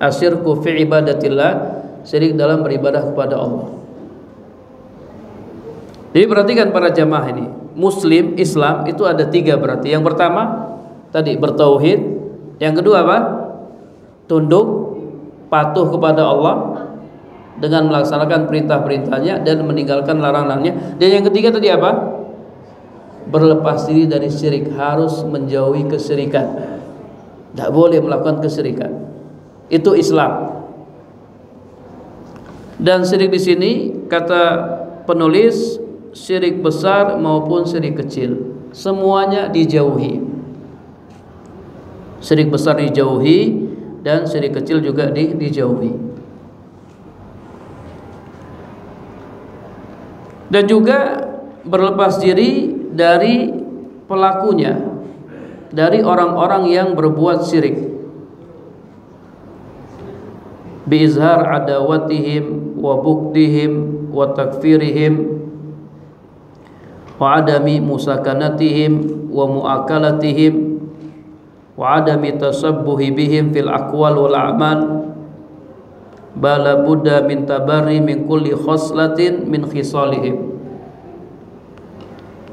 Asyirku fi ibadatillah, syirik dalam beribadah kepada Allah. Jadi perhatikan para jamaah ini, Muslim, Islam itu ada 3 berarti. Yang pertama tadi bertauhid, yang kedua apa? Tunduk, patuh kepada Allah dengan melaksanakan perintah-perintahnya dan meninggalkan larangan-larangannya. Dan yang ketiga tadi apa? Berlepas diri dari syirik, harus menjauhi kesyirikan. Tidak boleh melakukan kesyirikan. Itu Islam. Dan syirik di sini kata penulis syirik besar maupun syirik kecil, semuanya dijauhi. Syirik besar dijauhi dan syirik kecil juga dijauhi. Dan juga berlepas diri dari pelakunya, dari orang-orang yang berbuat syirik, biizhar adawatihim wa bughdihim wa takfirihim wa adami musakanatihim wa muakalatihim wa adami tasabbuhi bihim fil aqwal wal a'mal, bala budda min tabarri min kulli khoslatin min khisalihim.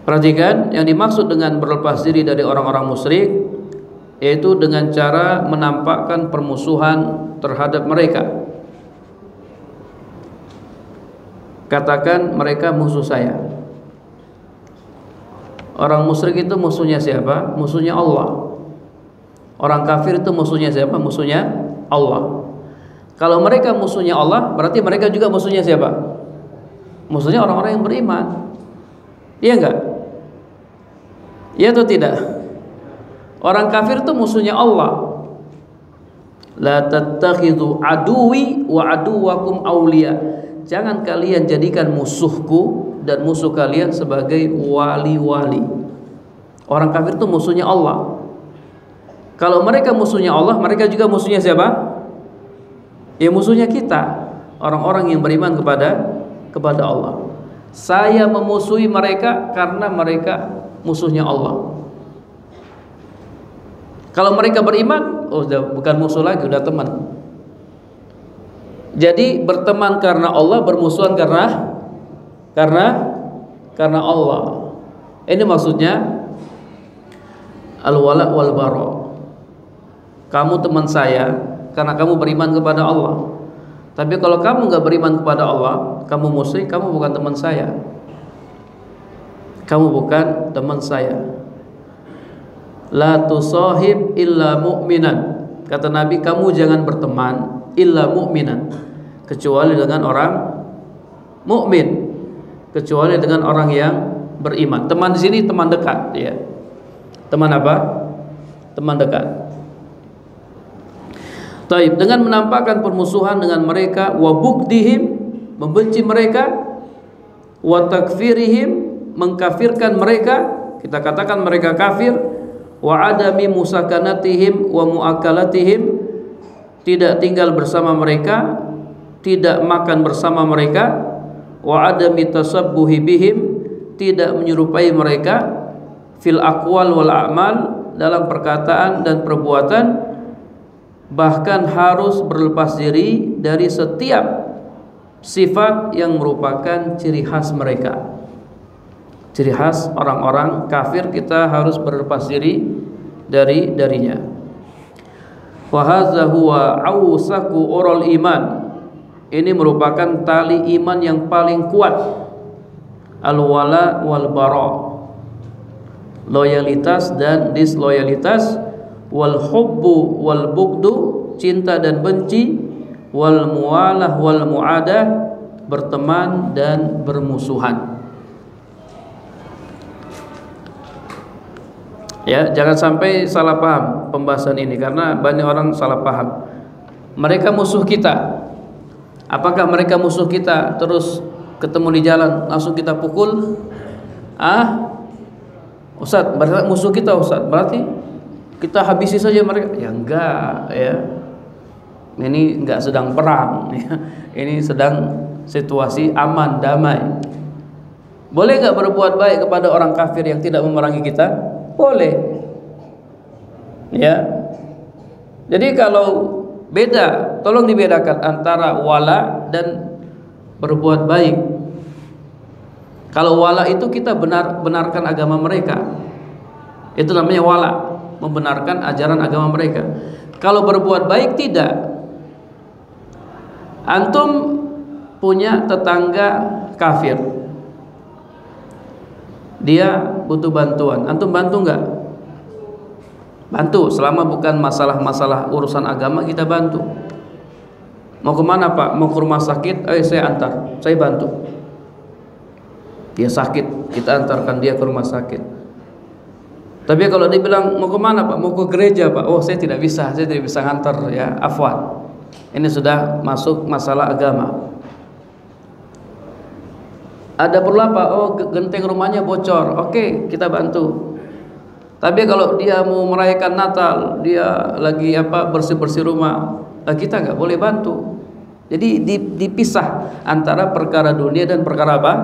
Perhatikan, yang dimaksud dengan berlepas diri dari orang-orang musyrik yaitu dengan cara menampakkan permusuhan terhadap mereka. Katakan mereka musuh saya. Orang musyrik itu musuhnya siapa? Musuhnya Allah. Orang kafir itu musuhnya siapa? Musuhnya Allah. Kalau mereka musuhnya Allah, berarti mereka juga musuhnya siapa? Musuhnya orang-orang yang beriman. Iya enggak? Iya atau tidak? Orang kafir itu musuhnya Allah. La tattakhidhu aduwi wa aduwakum awliya. Jangan kalian jadikan musuhku dan musuh kalian sebagai wali-wali. Orang kafir itu musuhnya Allah. Kalau mereka musuhnya Allah, mereka juga musuhnya siapa? Ya musuhnya kita, orang-orang yang beriman kepada Allah. Saya memusuhi mereka karena mereka musuhnya Allah. Kalau mereka beriman, oh sudah bukan musuh lagi, udah teman. Jadi berteman karena Allah, bermusuhan karena Allah. Ini maksudnya al-wala wal bara. Kamu teman saya karena kamu beriman kepada Allah. Tapi kalau kamu nggak beriman kepada Allah, kamu musyrik, kamu bukan teman saya. Kamu bukan teman saya. La tusahib illa mu'minan. Kata Nabi, kamu jangan berteman illa mu'minan, kecuali dengan orang mukmin, kecuali dengan orang yang beriman. Teman di sini teman dekat, ya. Teman apa? Teman dekat. Taib, dengan menampakkan permusuhan dengan mereka, wa bughdihim, membenci mereka, wa takfirihim, mengkafirkan mereka, kita katakan mereka kafir, wa adami musakanatihim wa muakalatihim, tidak tinggal bersama mereka, tidak makan bersama mereka, wa adami tasabbuhi bihim, tidak menyerupai mereka, fil aqwal wal a'mal, dalam perkataan dan perbuatan, bahkan harus berlepas diri dari setiap sifat yang merupakan ciri khas mereka. Ciri khas orang-orang kafir, kita harus berlepas diri darinya. Wa hadza huwa awsaqu ural iman. Ini merupakan tali iman yang paling kuat. Al-wala wal bara, loyalitas dan disloyalitas, wal hubbu wal bugdu, cinta dan benci, wal muwalah wal muadah, berteman dan bermusuhan. Ya, jangan sampai salah paham pembahasan ini, karena banyak orang salah paham. Mereka musuh kita. Apakah mereka musuh kita terus ketemu di jalan langsung kita pukul? Ustaz, berarti musuh kita Ustaz, berarti kita habisi saja mereka? Ya enggak, ya. Ini enggak sedang perang, ya. Ini sedang situasi aman, damai. Boleh enggak berbuat baik kepada orang kafir yang tidak memerangi kita? Boleh. Ya. Jadi kalau beda, tolong dibedakan antara wala dan berbuat baik. Kalau wala itu kita benarkan agama mereka, itu namanya wala, membenarkan ajaran agama mereka. Kalau berbuat baik tidak. Antum punya tetangga kafir, dia butuh bantuan, antum bantu enggak? Bantu, selama bukan masalah-masalah urusan agama kita bantu. Mau kemana Pak? Mau ke rumah sakit? Ayo saya antar, saya bantu. Dia sakit, kita antarkan dia ke rumah sakit. Tapi kalau dia bilang mau ke mana Pak? Mau ke gereja Pak. Oh saya tidak bisa ngantar ya, afwan. Ini sudah masuk masalah agama. Ada perlu apa? Oh genteng rumahnya bocor. Oke, kita bantu. Tapi kalau dia mau merayakan Natal, dia lagi bersih-bersih rumah, kita nggak boleh bantu. Jadi dipisah antara perkara dunia dan perkara apa?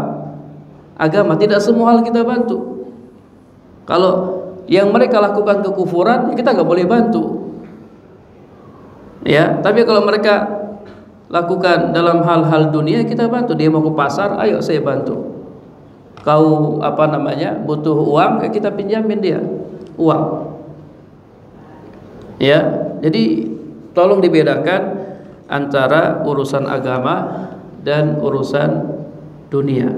Agama. Tidak semua hal kita bantu. Kalau yang mereka lakukan kekufuran, kita nggak boleh bantu. Ya, tapi kalau mereka lakukan dalam hal-hal dunia, kita bantu. Dia mau ke pasar, ayo saya bantu. Kau butuh uang, kita pinjamin dia uang. Ya, jadi tolong dibedakan antara urusan agama dan urusan dunia.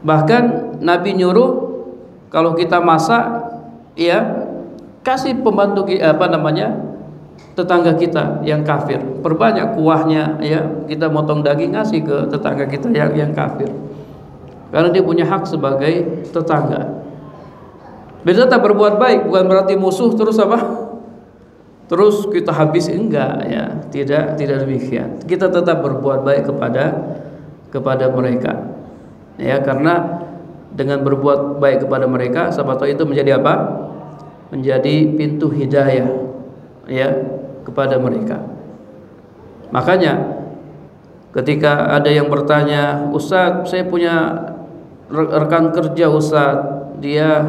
Bahkan Nabi nyuruh kalau kita masak, ya kasih pembantu tetangga kita yang kafir, perbanyak kuahnya, ya kita motong daging ngasih ke tetangga kita yang kafir, karena dia punya hak sebagai tetangga. Beda tetap berbuat baik, bukan berarti musuh terus terus kita habis, enggak ya, tidak demikian. Kita tetap berbuat baik kepada mereka, ya, karena dengan berbuat baik kepada mereka, siapa tahu itu menjadi menjadi pintu hidayah, ya, kepada mereka. Makanya ketika ada yang bertanya, Ustadz saya punya rekan kerja Ustadz, dia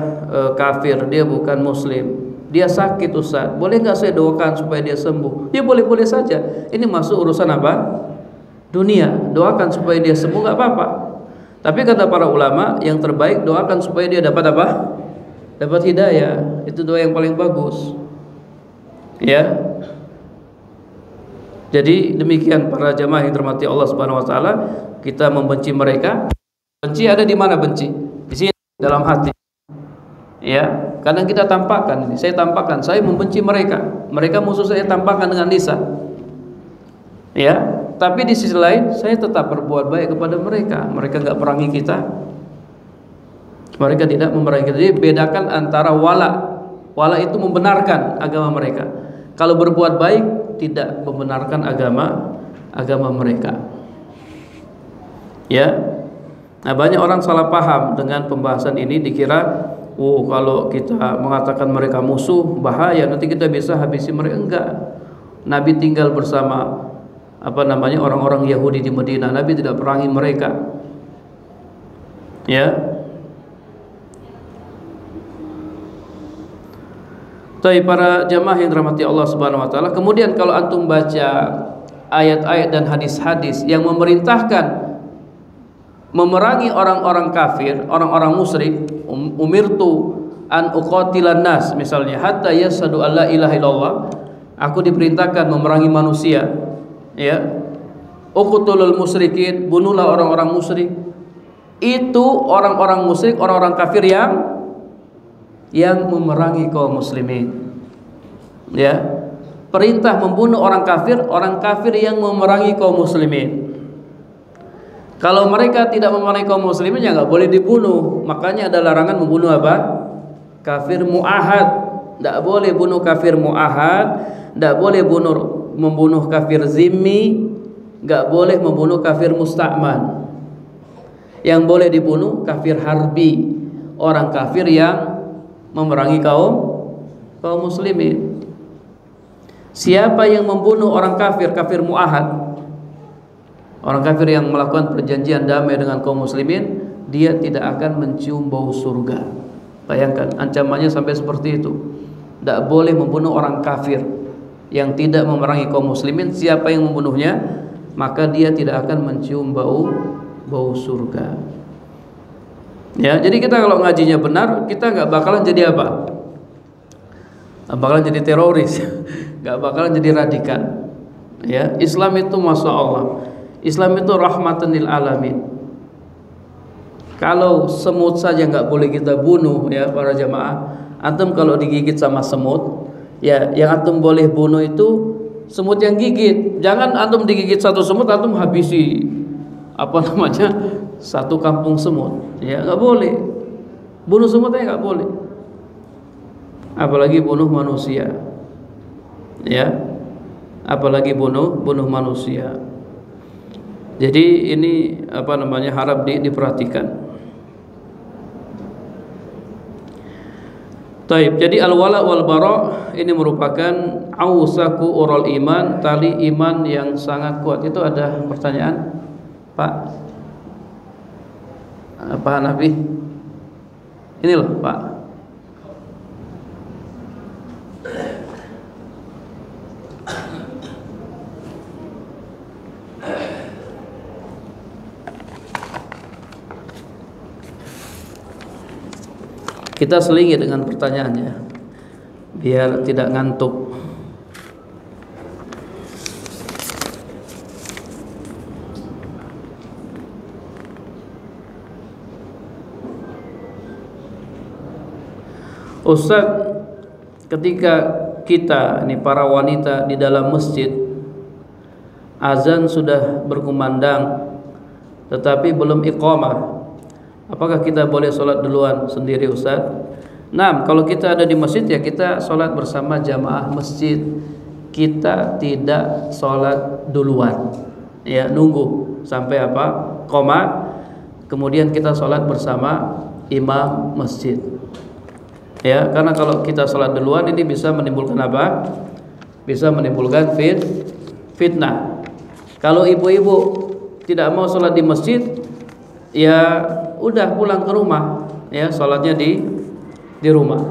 kafir, dia bukan muslim, dia sakit Ustadz, boleh nggak saya doakan supaya dia sembuh? Ya boleh saja. Ini masuk urusan dunia. Doakan supaya dia sembuh nggak apa-apa. Tapi kata para ulama, yang terbaik doakan supaya dia dapat dapat hidayah. Itu doa yang paling bagus, ya. Jadi demikian para jamaah yang dirahmati Allah Subhanahu wa taala, kita membenci mereka. Benci ada di mana benci? Di sini, dalam hati. Ya, kadang kita tampakkan ini, saya tampakkan saya membenci mereka. Mereka musuh saya tampakkan dengan lisan. Ya, tapi di sisi lain saya tetap berbuat baik kepada mereka. Mereka enggak perangi kita. Mereka tidak memerangi kita. Jadi bedakan antara wala. Wala itu membenarkan agama mereka. Kalau berbuat baik tidak membenarkan agama mereka. Ya. Nah, banyak orang salah paham dengan pembahasan ini, dikira kalau kita mengatakan mereka musuh bahaya, nanti kita bisa habisi mereka. Enggak. Nabi tinggal bersama orang-orang Yahudi di Madinah. Nabi tidak perangi mereka. Ya. Tapi para jamaah yang dirahmati Allah Subhanahu wa taala, kemudian kalau antum baca ayat-ayat dan hadis-hadis yang memerintahkan memerangi orang-orang kafir, orang-orang musyrik, umirtu an uqatilan nas, misalnya hatta yashhadu alla ilaha illallah, aku diperintahkan memerangi manusia, ya. Uqtulul musyrikin, bunuhlah orang-orang musyrik. Itu orang-orang musyrik, orang-orang kafir yang memerangi kaum muslimin. Ya. Perintah membunuh orang kafir yang memerangi kaum muslimin. Kalau mereka tidak memerangi kaum muslimin, ya nggak boleh dibunuh. Makanya ada larangan membunuh kafir mu'ahad. Tidak boleh bunuh kafir mu'ahad, tidak boleh membunuh kafir zimmi, nggak boleh membunuh kafir musta'man. Yang boleh dibunuh kafir harbi, orang kafir yang memerangi kaum muslimin. Siapa yang membunuh orang kafir mu'ahad, orang kafir yang melakukan perjanjian damai dengan kaum muslimin, dia tidak akan mencium bau surga. Bayangkan, ancamannya sampai seperti itu. Tidak boleh membunuh orang kafir yang tidak memerangi kaum muslimin. Siapa yang membunuhnya, maka dia tidak akan mencium bau surga. Ya, jadi kita kalau ngajinya benar, kita nggak bakalan jadi apa? Nggak bakalan jadi teroris, nggak bakalan jadi radikal. Ya, Islam itu masya Allah. Islam itu rahmatan lil alamin. Kalau semut saja nggak boleh kita bunuh, ya para jamaah. Antum kalau digigit sama semut, ya yang antum boleh bunuh itu semut yang gigit. Jangan antum digigit satu semut, antum habisi satu kampung semut, ya nggak boleh. Bunuh semutnya nggak boleh, apalagi bunuh manusia, ya, apalagi bunuh manusia. Jadi ini harap diperhatikan. Taib. Jadi al-wala wal bara ini merupakan ausaku ural iman, tali iman yang sangat kuat. Itu ada pertanyaan, Pak? Pak Nabi? Ini loh, Pak. Kita selingi dengan pertanyaannya biar tidak ngantuk. Ustaz, ketika kita ini para wanita di dalam masjid, azan sudah berkumandang tetapi belum iqamah, apakah kita boleh sholat duluan sendiri, Ustaz? Nah, kalau kita ada di masjid ya kita sholat bersama jamaah masjid. Kita tidak sholat duluan, ya, nunggu sampai qoma, kemudian kita sholat bersama imam masjid. Ya, karena kalau kita sholat duluan ini bisa menimbulkan apa? Bisa menimbulkan fitnah. Kalau ibu-ibu tidak mau sholat di masjid, ya udah pulang ke rumah, ya sholatnya di rumah.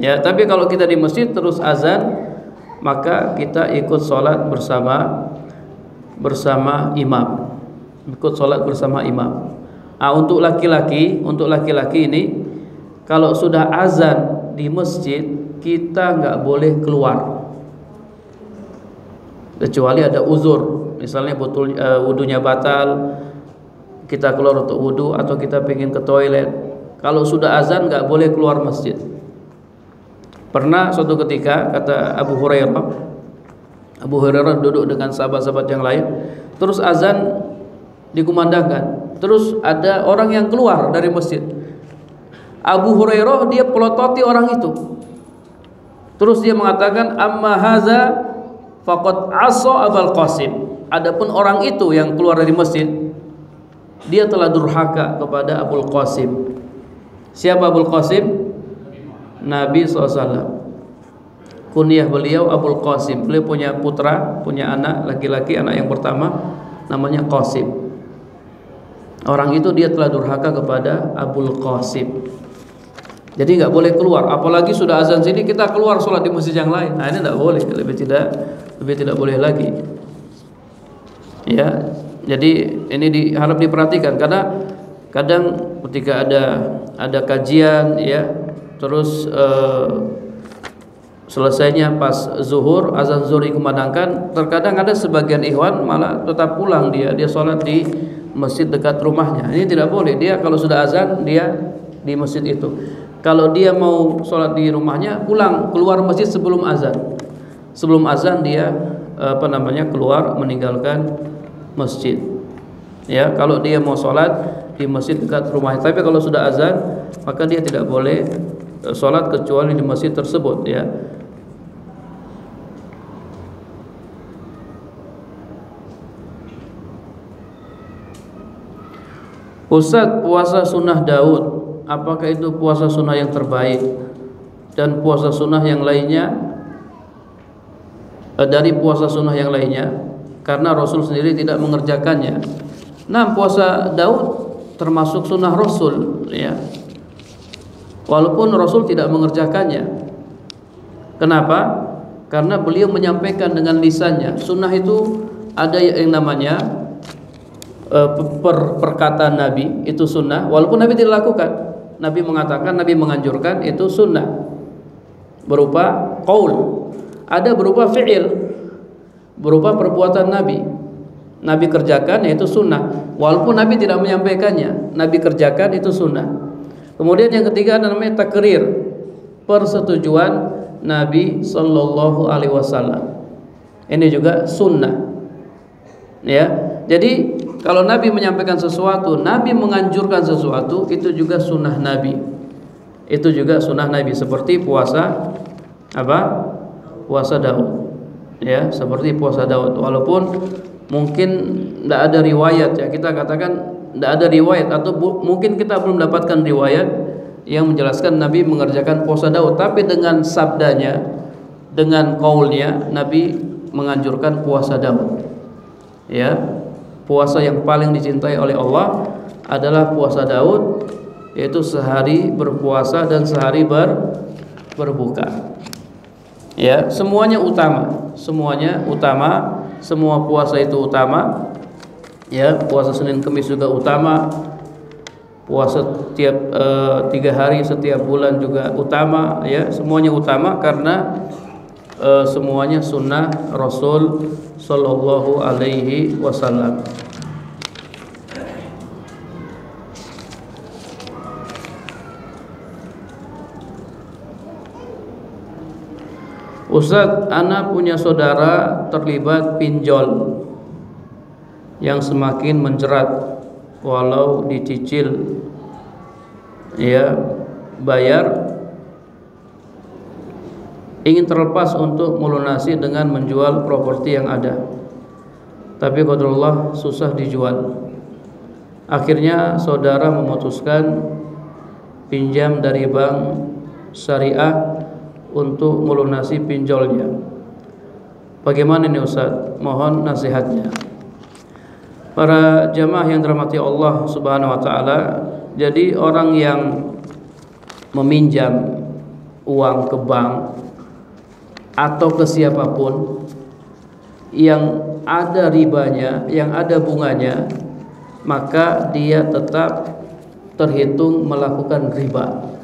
Ya, tapi kalau kita di masjid terus azan, maka kita ikut sholat bersama imam. Ikut sholat bersama imam. Nah, untuk laki-laki ini kalau sudah azan di masjid kita nggak boleh keluar kecuali ada uzur, misalnya wudunya batal, kita keluar untuk wudu atau kita pengen ke toilet. Kalau sudah azan nggak boleh keluar masjid. Pernah suatu ketika kata Abu Hurairah duduk dengan sahabat-sahabat yang lain, terus azan dikumandangkan, terus ada orang yang keluar dari masjid. Abu Hurairah dia pelototi orang itu, terus dia mengatakan amma haza faqad asa Abul Qasim. Adapun orang itu yang keluar dari masjid, dia telah durhaka kepada Abul Qasim. Siapa Abul Qasim? Nabi SAW. Kunyah beliau Abul Qasim. Beliau punya putra, punya anak laki-laki, anak yang pertama namanya Qasim. Orang itu dia telah durhaka kepada Abul Qasim. Jadi nggak boleh keluar, apalagi sudah azan sini kita keluar sholat di masjid yang lain. Nah, ini nggak boleh, lebih tidak boleh lagi. Ya, jadi ini harap diperhatikan karena kadang ketika ada kajian, ya, terus selesainya pas zuhur, azan zuhur dikumandangkan, terkadang ada sebagian ikhwan malah tetap pulang dia sholat di masjid dekat rumahnya. Ini tidak boleh. Dia kalau sudah azan dia di masjid itu. Kalau dia mau sholat di rumahnya, keluar masjid sebelum azan. Sebelum azan dia keluar meninggalkan masjid. Ya, kalau dia mau sholat di masjid dekat rumahnya. Tapi kalau sudah azan, maka dia tidak boleh sholat kecuali di masjid tersebut, ya. Ustaz, puasa sunnah Daud, apakah itu puasa sunnah yang terbaik? Dan puasa sunnah yang lainnya dari puasa sunnah yang lainnya, karena Rasul sendiri tidak mengerjakannya. Nah, puasa Daud termasuk sunnah Rasul, ya, walaupun Rasul tidak mengerjakannya. Kenapa? Karena beliau menyampaikan dengan lisannya. Sunnah itu ada yang namanya perkataan Nabi, itu sunnah walaupun Nabi tidak lakukan. Nabi mengatakan, Nabi menganjurkan, itu sunnah berupa qaul. Ada berupa fi'il, berupa perbuatan Nabi kerjakan, yaitu sunnah walaupun Nabi tidak menyampaikannya. Nabi kerjakan, itu sunnah. Kemudian yang ketiga namanya takrir, persetujuan Nabi Sallallahu Alaihi Wasallam. Ini juga sunnah, ya. Jadi kalau Nabi menyampaikan sesuatu, Nabi menganjurkan sesuatu, itu juga sunnah Nabi. Itu juga sunnah Nabi, seperti puasa apa? Puasa Daud. Ya, seperti puasa Daud. Walaupun mungkin tidak ada riwayat, ya, kita katakan tidak ada riwayat, atau mungkin kita belum dapatkan riwayat yang menjelaskan Nabi mengerjakan puasa Daud, tapi dengan sabdanya, dengan qaulnya, Nabi menganjurkan puasa Daud. Ya, puasa yang paling dicintai oleh Allah adalah puasa Daud, yaitu sehari berpuasa dan sehari berbuka. Ya, semuanya utama, semua puasa itu utama. Ya, puasa Senin Kamis juga utama. Puasa tiap 3 hari setiap bulan juga utama. Ya, semuanya utama karena semuanya sunnah Rasul Sallallahu Alaihi Wasallam. Ustadz, ana punya saudara terlibat pinjol yang semakin menjerat, walau dicicil ya bayar, ingin terlepas untuk melunasi dengan menjual properti yang ada, tapi qadarullah susah dijual. Akhirnya saudara memutuskan pinjam dari bank syariah untuk melunasi pinjolnya. Bagaimana ini Ustaz? Mohon nasihatnya. Para jamaah yang dirahmati Allah Subhanahu wa taala, jadi orang yang meminjam uang ke bank atau ke siapapun yang ada ribanya, yang ada bunganya, maka dia tetap terhitung melakukan riba.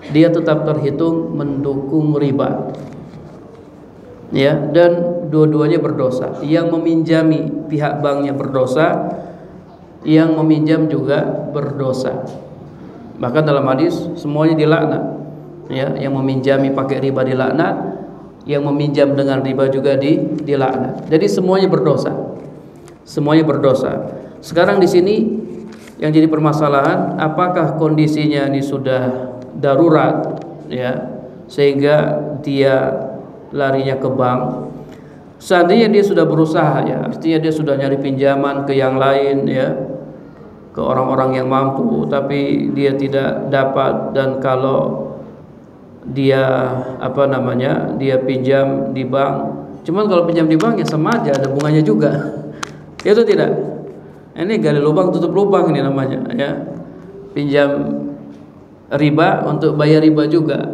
Dia tetap terhitung mendukung riba. Ya, dan dua-duanya berdosa. Yang meminjami pihak banknya berdosa, yang meminjam juga berdosa. Bahkan dalam hadis semuanya dilaknat. Ya, yang meminjami pakai riba dilaknat, yang meminjam dengan riba juga dilaknat. Jadi semuanya berdosa. Semuanya berdosa. Sekarang di sini yang jadi permasalahan, apakah kondisinya ini sudah darurat, ya, sehingga dia larinya ke bank. Seandainya dia sudah berusaha, ya, artinya dia sudah nyari pinjaman ke yang lain, ya, ke orang-orang yang mampu, tapi dia tidak dapat. Dan kalau dia dia pinjam di bank, cuman kalau pinjam di bank ya sama aja, ada bunganya juga. Itu tidak. Ini gali lubang tutup lubang ini namanya, ya. Pinjam riba untuk bayar riba juga.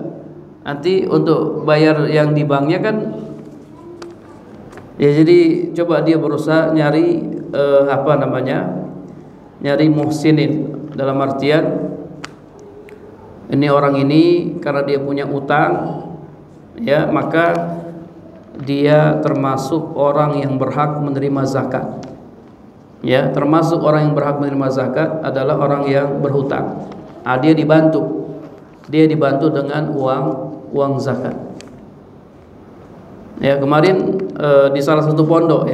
Nanti untuk bayar yang di banknya kan, ya, jadi coba dia berusaha nyari nyari muhsinin, dalam artian ini orang ini karena dia punya utang, ya, maka dia termasuk orang yang berhak menerima zakat. Ya, termasuk orang yang berhak menerima zakat adalah orang yang berhutang. Dia dibantu dengan uang zakat. Ya, kemarin di salah satu pondok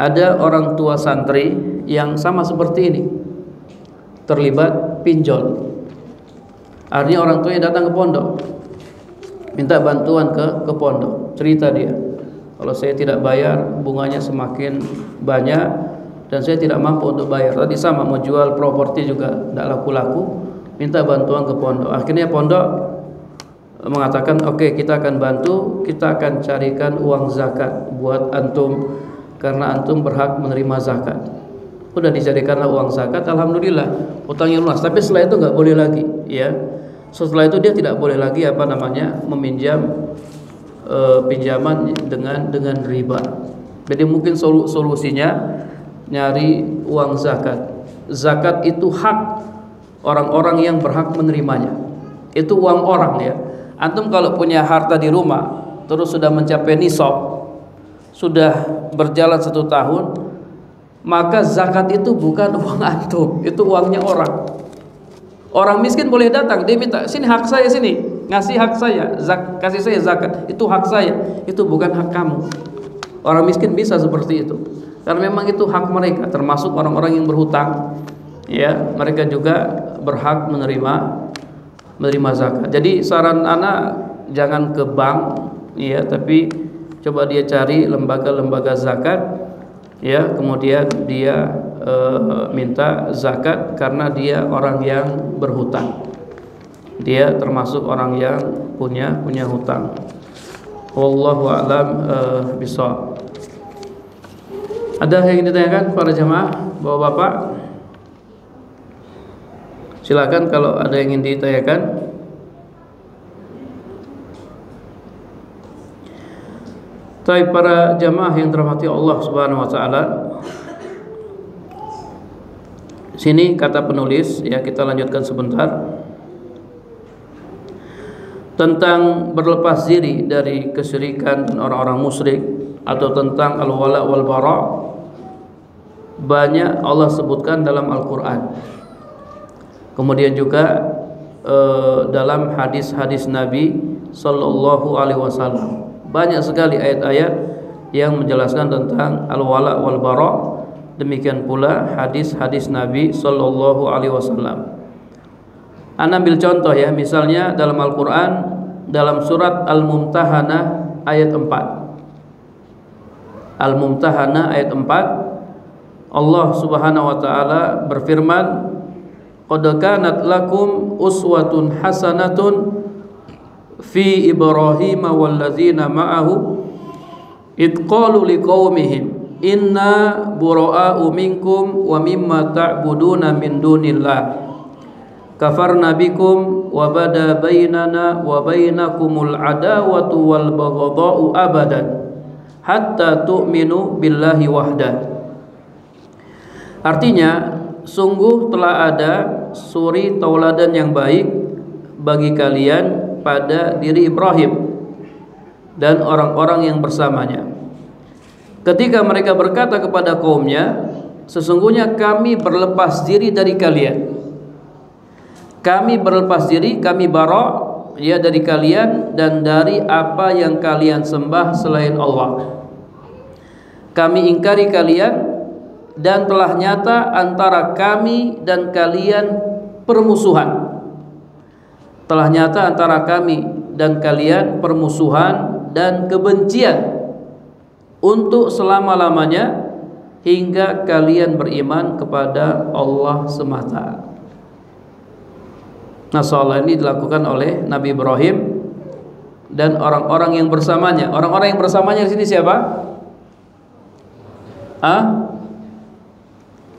ada orang tua santri yang sama seperti ini, terlibat pinjol. Artinya orang tuanya datang ke pondok, minta bantuan ke pondok. Cerita dia, kalau saya tidak bayar bunganya semakin banyak dan saya tidak mampu untuk bayar. Tadi sama mau jual properti juga tidak laku-laku, minta bantuan ke pondok. Akhirnya pondok mengatakan, oke, kita akan bantu, kita akan carikan uang zakat buat antum karena antum berhak menerima zakat. Udah dicarikanlah uang zakat, alhamdulillah utangnya lunas. Tapi setelah itu nggak boleh lagi, ya. Setelah itu dia tidak boleh lagi meminjam pinjaman dengan riba. Jadi mungkin solusinya nyari uang zakat. Zakat itu hak orang-orang yang berhak menerimanya. Itu uang orang, ya. Antum kalau punya harta di rumah terus sudah mencapai nisab, sudah berjalan 1 tahun, maka zakat itu bukan uang antum, itu uangnya orang. Orang miskin boleh datang, dia minta, sini hak saya, sini ngasih hak saya, kasih saya zakat, itu hak saya, itu bukan hak kamu. Orang miskin bisa seperti itu, karena memang itu hak mereka, termasuk orang-orang yang berhutang. Ya, mereka juga berhak menerima zakat. Jadi saran anak jangan ke bank, ya, tapi coba dia cari lembaga-lembaga zakat, ya, kemudian dia minta zakat karena dia orang yang berhutang. Dia termasuk orang yang punya hutang. Wallahu a'lam bishawab. Ada yang ingin ditanyakan para jamaah, Bapak-bapak? Silakan kalau ada yang ingin ditanyakan. Baik para jamaah yang dirahmati Allah Subhanahu wa taala. Sini kata penulis, ya, kita lanjutkan sebentar. Tentang berlepas diri dari kesyirikan dan orang-orang musyrik, atau tentang al-wala wal bara, banyak Allah sebutkan dalam Al-Qur'an. Kemudian juga dalam hadis-hadis Nabi sallallahu alaihi wasallam. Banyak sekali ayat-ayat yang menjelaskan tentang al-wala wal bara. Demikian pula hadis-hadis Nabi sallallahu alaihi wasallam. Ana ambil contoh, ya, misalnya dalam Al-Qur'an, dalam surat Al-Mumtahanah ayat 4. Al-Mumtahanah ayat 4, Allah Subhanahu wa taala berfirman, "Qad kanat lakum uswatun hasanatun fi Ibrahim walladzina ma'ahu id qalu liqaumihim inna bura'a'u minkum wa mimma ta'buduna min dunillah kafarna bikum wa bada bainana wa bainakumul adawatu wal baghdha'u abadan hatta tu'minu billahi wahdah." Artinya, sungguh telah ada suri tauladan yang baik bagi kalian pada diri Ibrahim dan orang-orang yang bersamanya, ketika mereka berkata kepada kaumnya, sesungguhnya kami berlepas diri dari kalian. Kami berlepas diri, kami bara', ya, dari kalian dan dari apa yang kalian sembah selain Allah. Kami ingkari kalian dan telah nyata antara kami dan kalian permusuhan. Telah nyata antara kami dan kalian permusuhan dan kebencian untuk selama-lamanya hingga kalian beriman kepada Allah semata. Nah, soal ini dilakukan oleh Nabi Ibrahim dan orang-orang yang bersamanya. Orang-orang yang bersamanya di sini siapa?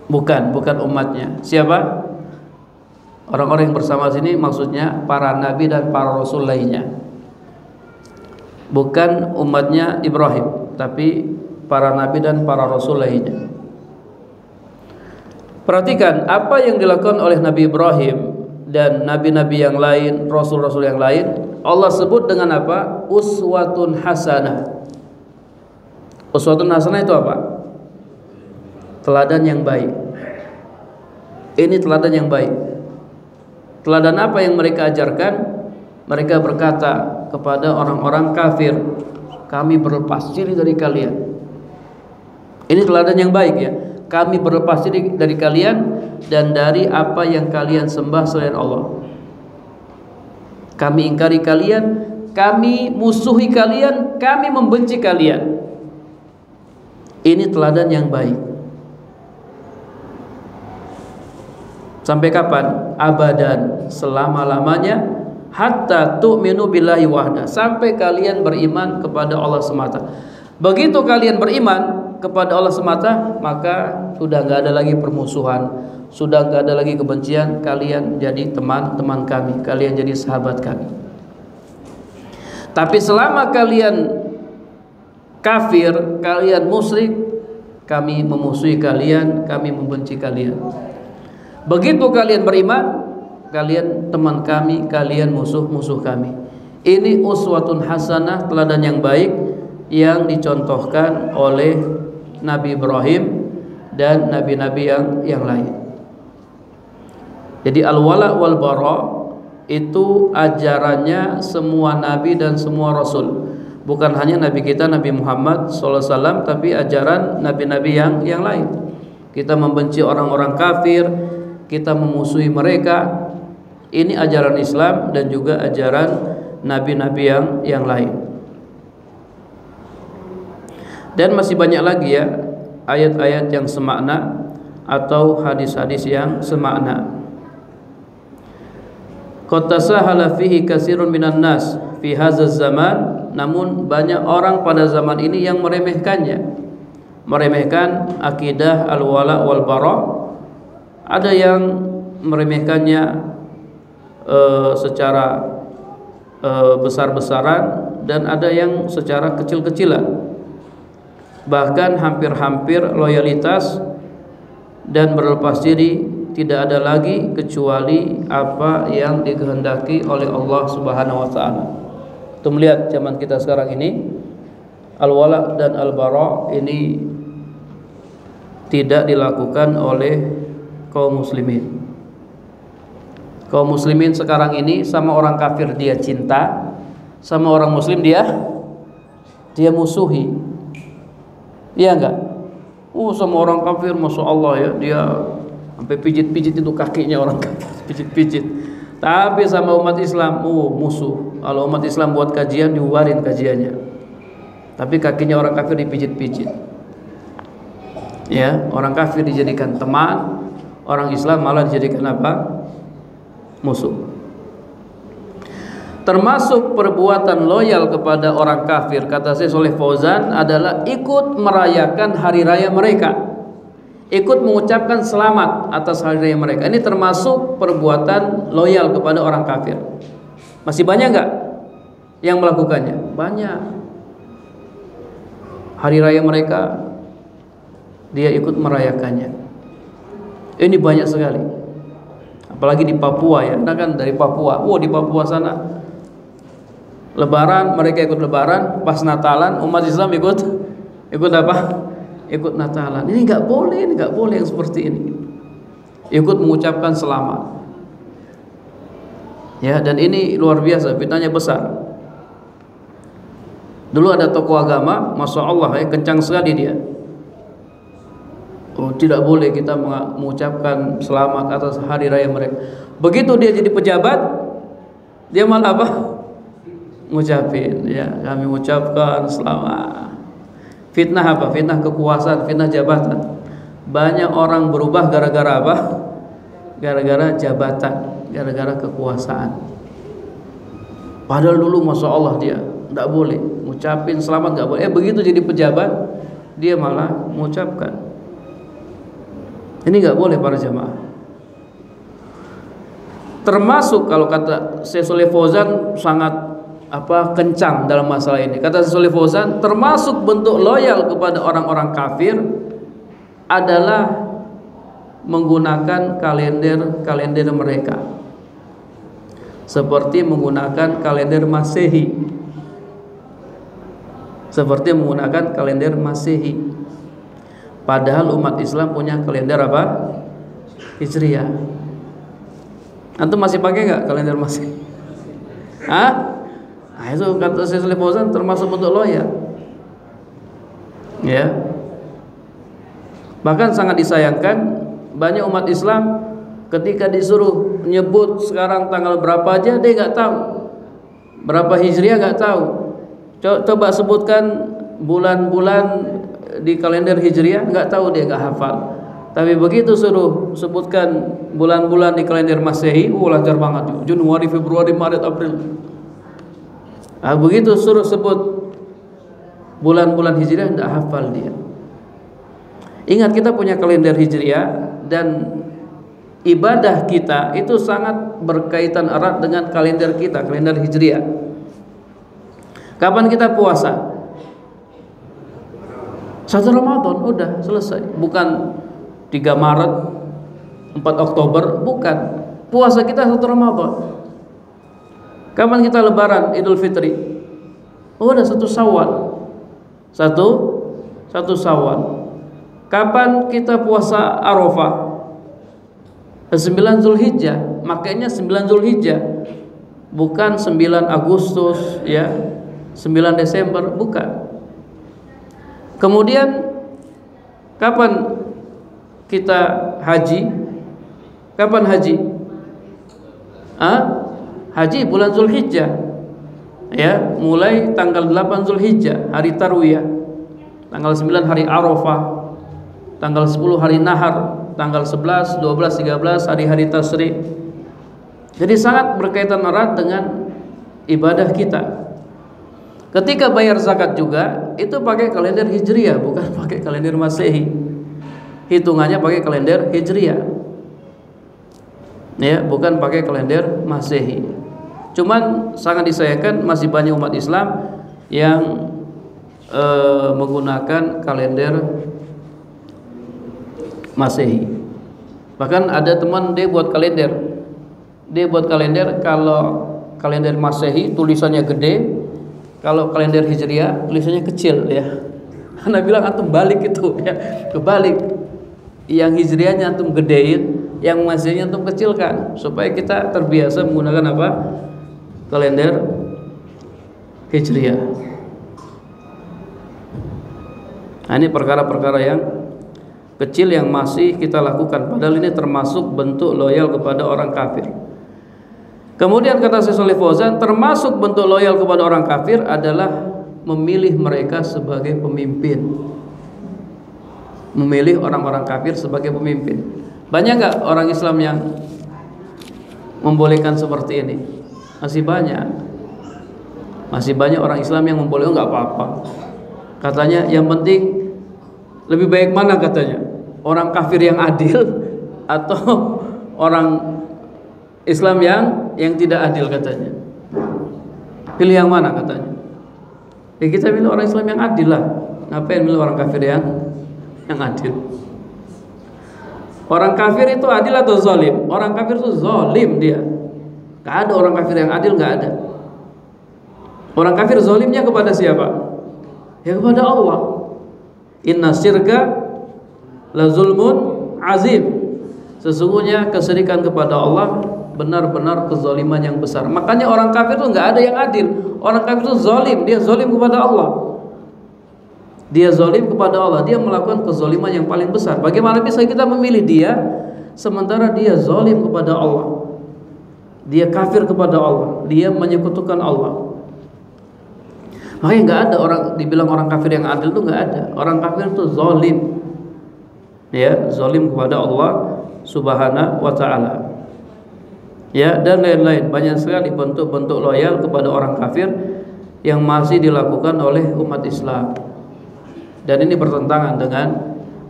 Bukan umatnya. Siapa? Orang-orang yang bersama sini maksudnya para nabi dan para rasul lainnya. Bukan umatnya Ibrahim, tapi para nabi dan para rasul lainnya. Perhatikan apa yang dilakukan oleh Nabi Ibrahim dan nabi-nabi yang lain, rasul-rasul yang lain, Allah sebut dengan apa? Uswatun hasanah. Uswatun hasanah itu apa? Teladan yang baik. Ini teladan yang baik. Teladan apa yang mereka ajarkan? Mereka berkata kepada orang-orang kafir, kami berlepas diri dari kalian. Ini teladan yang baik, ya. Kami berlepas diri dari kalian dan dari apa yang kalian sembah selain Allah. Kami ingkari kalian, kami musuhi kalian, kami membenci kalian. Ini teladan yang baik. Sampai kapan? Abadan, selama-lamanya, hatta tu'minu billahi wahda, sampai kalian beriman kepada Allah semata. Begitu kalian beriman kepada Allah semata, maka sudah enggak ada lagi permusuhan, sudah enggak ada lagi kebencian. Kalian jadi teman-teman kami, kalian jadi sahabat kami. Tapi selama kalian kafir, kalian musyrik, kami memusuhi kalian, kami membenci kalian. Begitu kalian beriman, kalian teman kami, kalian musuh-musuh kami. Ini uswatun hasanah, teladan yang baik yang dicontohkan oleh Nabi Ibrahim dan nabi-nabi yang lain. Jadi al-wala wal bara itu ajarannya semua nabi dan semua rasul. Bukan hanya Nabi kita Nabi Muhammad SAW, tapi ajaran nabi-nabi yang lain. Kita membenci orang-orang kafir, kita memusuhi mereka. Ini ajaran Islam dan juga ajaran nabi-nabi yang lain. Dan masih banyak lagi ya ayat-ayat yang semakna atau hadis-hadis yang semakna. Qad tasahala fihi katsirun minan nas fi hadzal zaman, namun banyak orang pada zaman ini yang meremehkannya. Meremehkan akidah al-wala wal bara. Ada yang meremehkannya secara besar-besaran dan ada yang secara kecil-kecilan. Bahkan hampir-hampir loyalitas dan berlepas diri tidak ada lagi kecuali apa yang dikehendaki oleh Allah Subhanahu wa taala. Kita melihat zaman kita sekarang ini, al-wala dan al-bara ini tidak dilakukan oleh kaum muslimin. Kaum muslimin sekarang ini sama orang kafir dia cinta, sama orang muslim dia musuhi. Iya enggak? Sama orang kafir masya Allah ya, dia sampai pijit-pijit itu kakinya orang kafir, pijit-pijit. Tapi sama umat Islam, musuh. Kalau umat Islam buat kajian, diubarin kajiannya. Tapi kakinya orang kafir dipijit-pijit. Ya, orang kafir dijadikan teman, orang Islam malah dijadikan apa? Musuh. Termasuk perbuatan loyal kepada orang kafir, kata Syekh Shalih Fauzan, adalah ikut merayakan hari raya mereka, ikut mengucapkan selamat atas hari raya mereka. Ini termasuk perbuatan loyal kepada orang kafir. Masih banyak nggak yang melakukannya? Banyak. Hari raya mereka dia ikut merayakannya. Ini banyak sekali. Apalagi di Papua ya, nah kan dari Papua. Di Papua sana Lebaran, mereka ikut Lebaran. Pas Natalan, umat Islam ikut apa? Ikut Natalan. Ini nggak boleh yang seperti ini. Ikut mengucapkan selamat. Ya, dan ini luar biasa, fitnahnya besar. Dulu ada tokoh agama, masya Allah ya, kencang sekali dia. Tidak boleh kita mengucapkan selamat atas hari raya mereka. Begitu dia jadi pejabat, dia malah apa? Ngucapin, ya, kami mengucapkan selamat. Fitnah apa? Fitnah kekuasaan, fitnah jabatan. Banyak orang berubah gara-gara apa? Gara-gara jabatan, gara-gara kekuasaan. Padahal dulu masya Allah dia tidak boleh ngucapin selamat, nggak boleh. Begitu jadi pejabat, dia malah mengucapkan. Ini nggak boleh para jamaah. Termasuk kalau kata Syekh Shalih Fauzan sangat kencang dalam masalah ini. Kata Syekh Shalih Fauzan, termasuk bentuk loyal kepada orang-orang kafir adalah menggunakan kalender mereka, seperti menggunakan kalender Masehi. Padahal umat Islam punya kalender apa? Hijriah. Antum masih pakai nggak kalender Masehi? Nah, itu kata Syekh Shalih Fauzan termasuk bentuk loyal. Ya. Bahkan sangat disayangkan banyak umat Islam ketika disuruh nyebut sekarang tanggal berapa aja dia nggak tahu. Berapa Hijriah nggak tahu. Coba sebutkan bulan-bulan di kalender Hijriah, nggak tahu, dia nggak hafal. Tapi begitu suruh sebutkan bulan-bulan di kalender Masehi, lancar banget. Januari, Februari, Maret, April. Nah, begitu suruh sebut bulan-bulan Hijriah, nggak hafal dia. Ingat, kita punya kalender Hijriah dan ibadah kita itu sangat berkaitan erat dengan kalender kita, kalender Hijriah. Kapan kita puasa? 1 Ramadan, udah selesai. Bukan 3 Maret, 4 Oktober, bukan. Puasa kita 1 Ramadan. Kapan kita lebaran Idul Fitri? Udah 1 Syawal. 1 Syawal. Kapan kita puasa Arafah? 9 Zulhijjah. Makanya 9 Zulhijjah, bukan 9 Agustus ya. 9 Desember, bukan. Kemudian kapan kita haji? Kapan haji? Haji bulan Zulhijjah. Ya, mulai tanggal 8 Zulhijjah, hari Tarwiyah. Tanggal 9 hari Arafah. Tanggal 10 hari Nahar, tanggal 11, 12, 13 hari-hari tasyrik. Jadi sangat berkaitan erat dengan ibadah kita. Ketika bayar zakat juga itu pakai kalender Hijriah, bukan pakai kalender Masehi. Hitungannya pakai kalender Hijriah. Ya, bukan pakai kalender Masehi. Cuman sangat disayangkan masih banyak umat Islam yang menggunakan kalender Masehi. Bahkan ada teman dia buat kalender. Dia buat kalender, kalau kalender Masehi tulisannya gede, kalau kalender Hijriah tulisannya kecil ya. Karena bilang antum balik itu ya, kebalik. Yang Hijriahnya antum gedein, yang Masehnya antum kecilkan supaya kita terbiasa menggunakan apa? Kalender Hijriah. Nah, ini perkara-perkara yang kecil yang masih kita lakukan, padahal ini termasuk bentuk loyal kepada orang kafir. Kemudian kata Syekh Shalih Fauzan, termasuk bentuk loyal kepada orang kafir adalah memilih mereka sebagai pemimpin. Memilih orang-orang kafir sebagai pemimpin. Banyak nggak orang Islam yang membolehkan seperti ini? Masih banyak. Masih banyak orang Islam yang membolehkan, nggak apa-apa. Katanya yang penting lebih baik mana katanya? Orang kafir yang adil atau orang Islam yang tidak adil katanya. Pilih yang mana katanya? Ya kita pilih orang Islam yang adil lah. Ngapain pilih orang kafir yang adil? Orang kafir itu adil atau zalim? Orang kafir itu zalim dia. Gak ada orang kafir yang adil, gak ada. Orang kafir zalimnya kepada siapa? Ya kepada Allah. Inna syirka la zulmun azim. Sesungguhnya kesyirikan kepada Allah benar-benar kezaliman yang besar. Makanya orang kafir itu nggak ada yang adil. Orang kafir itu zalim, dia zalim kepada Allah. Dia zalim kepada Allah, dia melakukan kezaliman yang paling besar. Bagaimana bisa kita memilih dia sementara dia zalim kepada Allah? Dia kafir kepada Allah, dia menyekutukan Allah. Makanya nggak ada orang dibilang orang kafir yang adil itu nggak ada. Orang kafir itu zalim, ya zalim kepada Allah Subhanahu wa Ta'ala. Ya, dan lain-lain. Banyak sekali bentuk-bentuk loyal kepada orang kafir yang masih dilakukan oleh umat Islam. Dan ini bertentangan dengan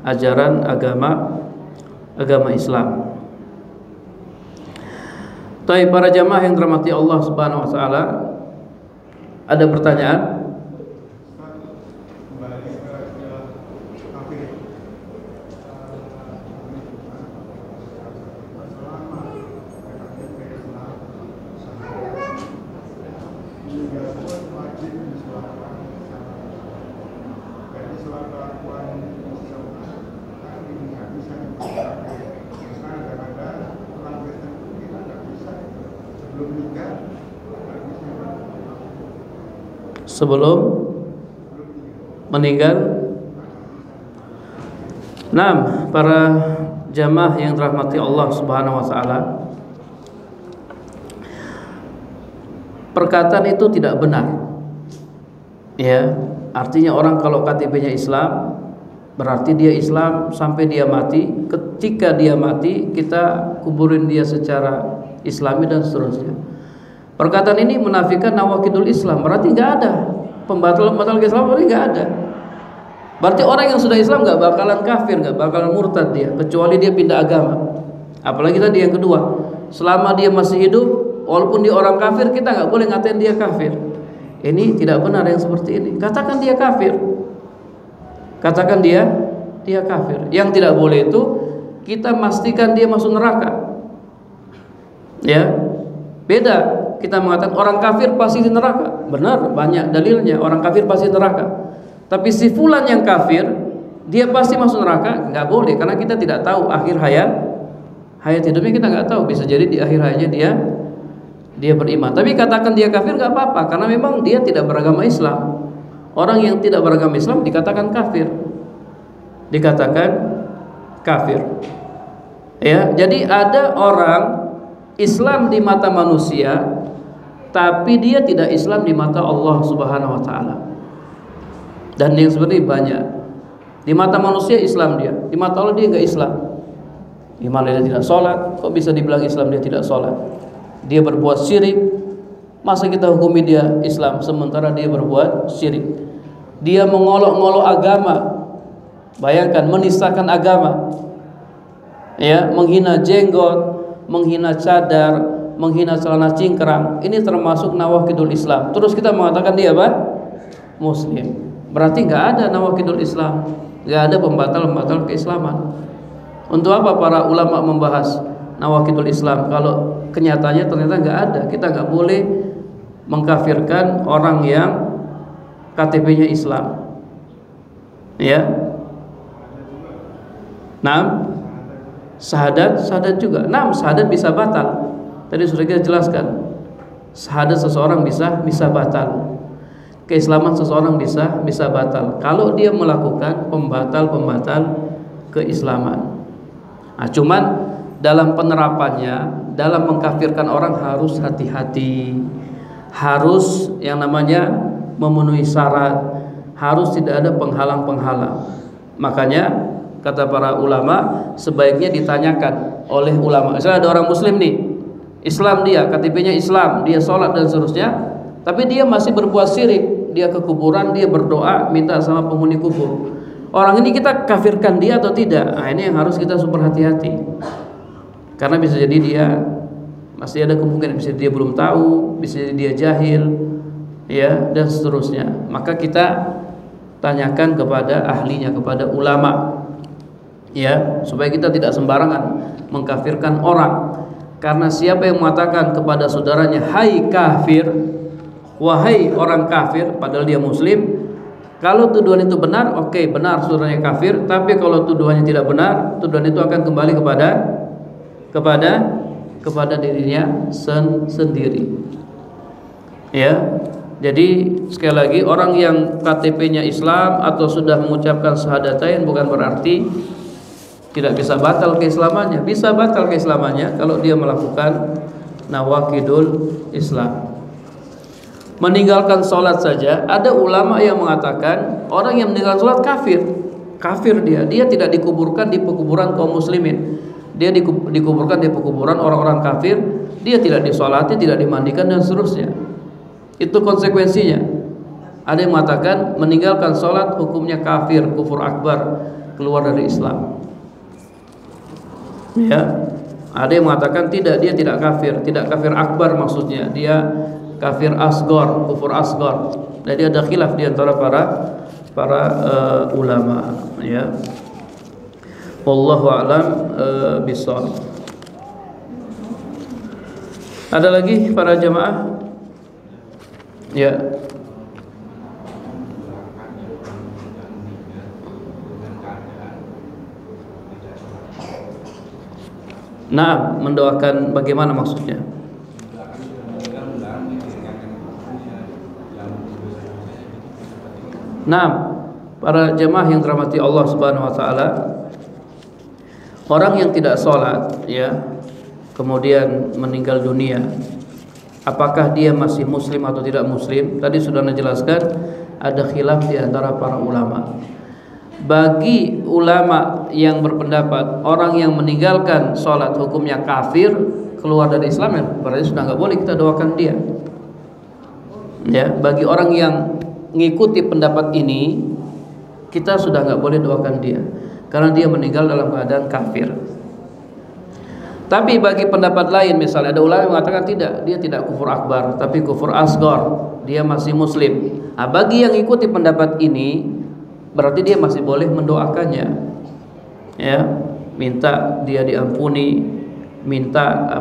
ajaran agama Islam. Tapi para jamaah yang dirahmati Allah Subhanahu wa Ta'ala, ada pertanyaan? Sebelum meninggal. Nah, para jamaah yang dirahmati Allah Subhanahu wa Ta'ala, perkataan itu tidak benar. Ya, artinya orang kalau KTP-nya Islam berarti dia Islam sampai dia mati. Ketika dia mati, kita kuburin dia secara Islami dan seterusnya. Perkataan ini menafikan nawaqidul Islam, berarti nggak ada pembatal Islam, berarti nggak ada. Berarti orang yang sudah Islam nggak bakalan kafir, nggak bakalan murtad dia, kecuali dia pindah agama. Apalagi tadi yang kedua, selama dia masih hidup, walaupun dia orang kafir, kita nggak boleh ngatain dia kafir. Ini tidak benar yang seperti ini. Katakan dia kafir, katakan dia kafir. Yang tidak boleh itu kita pastikan dia masuk neraka. Ya, beda. Kita mengatakan orang kafir pasti di neraka. Benar, banyak dalilnya orang kafir pasti di neraka. Tapi si fulan yang kafir, dia pasti masuk neraka, nggak boleh, karena kita tidak tahu akhir hayat hidupnya, kita nggak tahu, bisa jadi di akhir hayatnya dia beriman. Tapi katakan dia kafir nggak apa-apa, karena memang dia tidak beragama Islam. Orang yang tidak beragama Islam dikatakan kafir, dikatakan kafir. Ya, jadi ada orang Islam di mata manusia, tapi dia tidak Islam di mata Allah Subhanahu wa taala. Dan yang seperti banyak. Di mata manusia Islam dia, di mata Allah dia enggak Islam. Di mana dia tidak sholat, kok bisa dibilang Islam dia tidak sholat? Dia berbuat syirik, masa kita hukumi dia Islam sementara dia berbuat syirik? Dia mengolok-ngolok agama, bayangkan, menistakan agama, ya, menghina jenggot, menghina cadar, menghina celana cingkrang. Ini termasuk nawaqidul Islam. Terus kita mengatakan dia apa? Muslim. Berarti nggak ada nawaqidul Islam, nggak ada pembatal-pembatal keislaman. Untuk apa para ulama membahas nawaqidul Islam kalau kenyataannya ternyata nggak ada? Kita nggak boleh mengkafirkan orang yang KTP-nya Islam, ya. Nah, syahadat juga. Nah, syahadat bisa batal. Tadi sudah kita jelaskan. Syahadat seseorang bisa batal. Keislaman seseorang bisa batal kalau dia melakukan pembatal keislaman. Nah, cuman dalam penerapannya, dalam mengkafirkan orang harus hati-hati, harus yang namanya memenuhi syarat, harus tidak ada penghalang-penghalang. Makanya kata para ulama sebaiknya ditanyakan oleh ulama. Misalnya ada orang Muslim nih, Islam dia, KTP-nya Islam, dia sholat dan seterusnya, tapi dia masih berbuat syirik, dia ke kuburan, dia berdoa minta sama penghuni kubur. Orang ini kita kafirkan dia atau tidak? Nah, ini yang harus kita super hati-hati. Karena bisa jadi dia masih ada kemungkinan, bisa dia belum tahu, bisa jadi dia jahil, ya, dan seterusnya. Maka kita tanyakan kepada ahlinya, kepada ulama, ya, supaya kita tidak sembarangan mengkafirkan orang. Karena siapa yang mengatakan kepada saudaranya, "Hai kafir," wahai orang kafir, padahal dia muslim, kalau tuduhan itu benar, oke, benar saudaranya kafir. Tapi kalau tuduhannya tidak benar, tuduhan itu akan kembali kepada dirinya sendiri. Ya, jadi sekali lagi, orang yang KTP-nya Islam atau sudah mengucapkan syahadatain bukan berarti tidak bisa batal keislamannya. Bisa batal keislamannya kalau dia melakukan nawaqidul Islam. Meninggalkan sholat saja, ada ulama yang mengatakan orang yang meninggalkan sholat kafir dia tidak dikuburkan di pekuburan kaum muslimin, dia dikuburkan di pekuburan orang-orang kafir, dia tidak disolati, tidak dimandikan dan seterusnya. Itu konsekuensinya. Ada yang mengatakan meninggalkan sholat hukumnya kafir, kufur akbar, keluar dari Islam, ya. Ada yang mengatakan tidak, dia tidak kafir akbar, maksudnya dia kafir asgor, kufur asgor. Jadi ada khilaf di antara para ulama, ya. Wallahu a'lam bishawab. Ada lagi para jamaah? Ya. Nah, mendoakan bagaimana maksudnya? Nah, para jemaah yang dirahmati Allah Subhanahu wa taala, orang yang tidak sholat, ya, kemudian meninggal dunia, apakah dia masih muslim atau tidak muslim? Tadi sudah dijelaskan, ada khilaf di antara para ulama. Bagi ulama yang berpendapat orang yang meninggalkan sholat hukumnya kafir, keluar dari Islam, ya, berarti sudah nggak boleh kita doakan dia. Ya, bagi orang yang mengikuti pendapat ini, kita sudah nggak boleh doakan dia karena dia meninggal dalam keadaan kafir. Tapi bagi pendapat lain, misalnya ada ulama yang mengatakan tidak, dia tidak kufur akbar tapi kufur asghar, dia masih muslim. Nah, bagi yang ikuti pendapat ini, berarti dia masih boleh mendoakannya, ya, minta dia diampuni, minta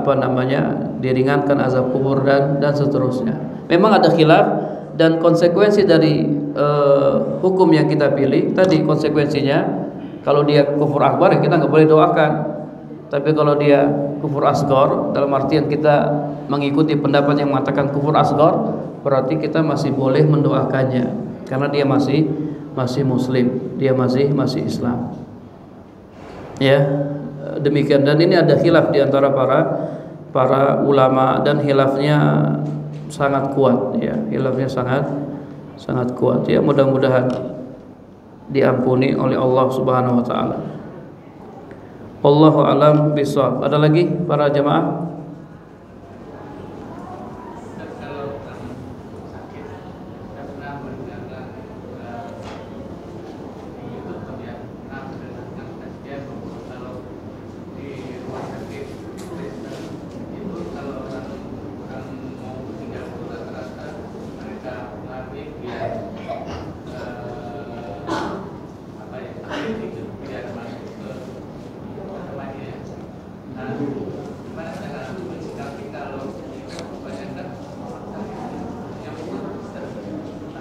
diringankan azab kubur dan seterusnya. Memang ada khilaf, dan konsekuensi dari hukum yang kita pilih tadi, konsekuensinya kalau dia kufur akbar, ya kita nggak boleh doakan. Tapi kalau dia kufur asghar, dalam artian kita mengikuti pendapat yang mengatakan kufur asghar, berarti kita masih boleh mendoakannya karena dia masih muslim, dia masih Islam. Ya, demikian. Dan ini ada khilaf di antara para ulama, dan khilafnya sangat kuat ya, khilafnya sangat kuat ya. Mudah-mudahan diampuni oleh Allah Subhanahu wa taala. Wallahu a'lam bishawab. Ada lagi para jemaah?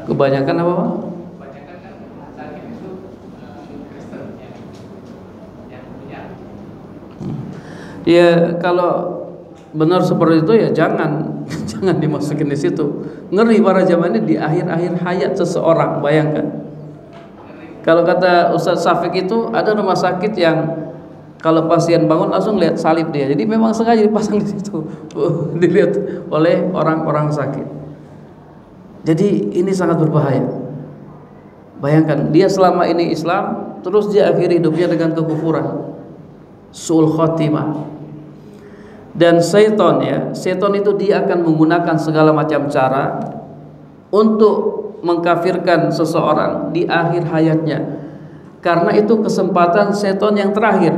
Kebanyakan apa Pak? Kebanyakan kan sakit itu Kristen yang punya. Ya kalau benar seperti itu ya jangan jangan dimasukin di situ. Ngeri para jamaah ini di akhir-akhir hayat seseorang, bayangkan. Kalau kata Ustadz Syafiq itu ada rumah sakit yang kalau pasien bangun langsung lihat salib dia. Jadi memang sengaja dipasang di situ, dilihat oleh orang-orang sakit. Jadi ini sangat berbahaya. Bayangkan dia selama ini Islam, terus dia akhiri hidupnya dengan kekufuran, su'ul khotimah. Dan syaitan itu dia akan menggunakan segala macam cara untuk mengkafirkan seseorang di akhir hayatnya. Karena itu kesempatan syaitan yang terakhir.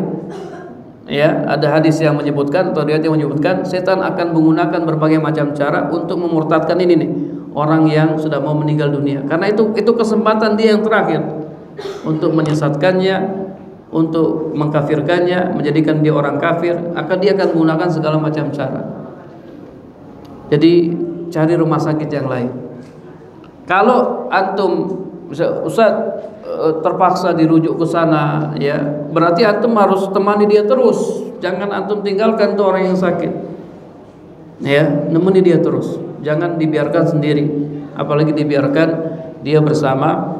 Ya, ada hadis yang menyebutkan atau riwayat yang menyebutkan syaitan akan menggunakan berbagai macam cara untuk memurtadkan ini nih, orang yang sudah mau meninggal dunia. Karena itu kesempatan dia yang terakhir untuk menyesatkannya, untuk mengkafirkannya, menjadikan dia orang kafir. Dia akan menggunakan segala macam cara. Jadi cari rumah sakit yang lain. Kalau antum Ustaz terpaksa dirujuk ke sana, ya berarti antum harus temani dia terus. Jangan antum tinggalkan tuh orang yang sakit. Ya, nemeni dia terus. Jangan dibiarkan sendiri, apalagi dibiarkan dia bersama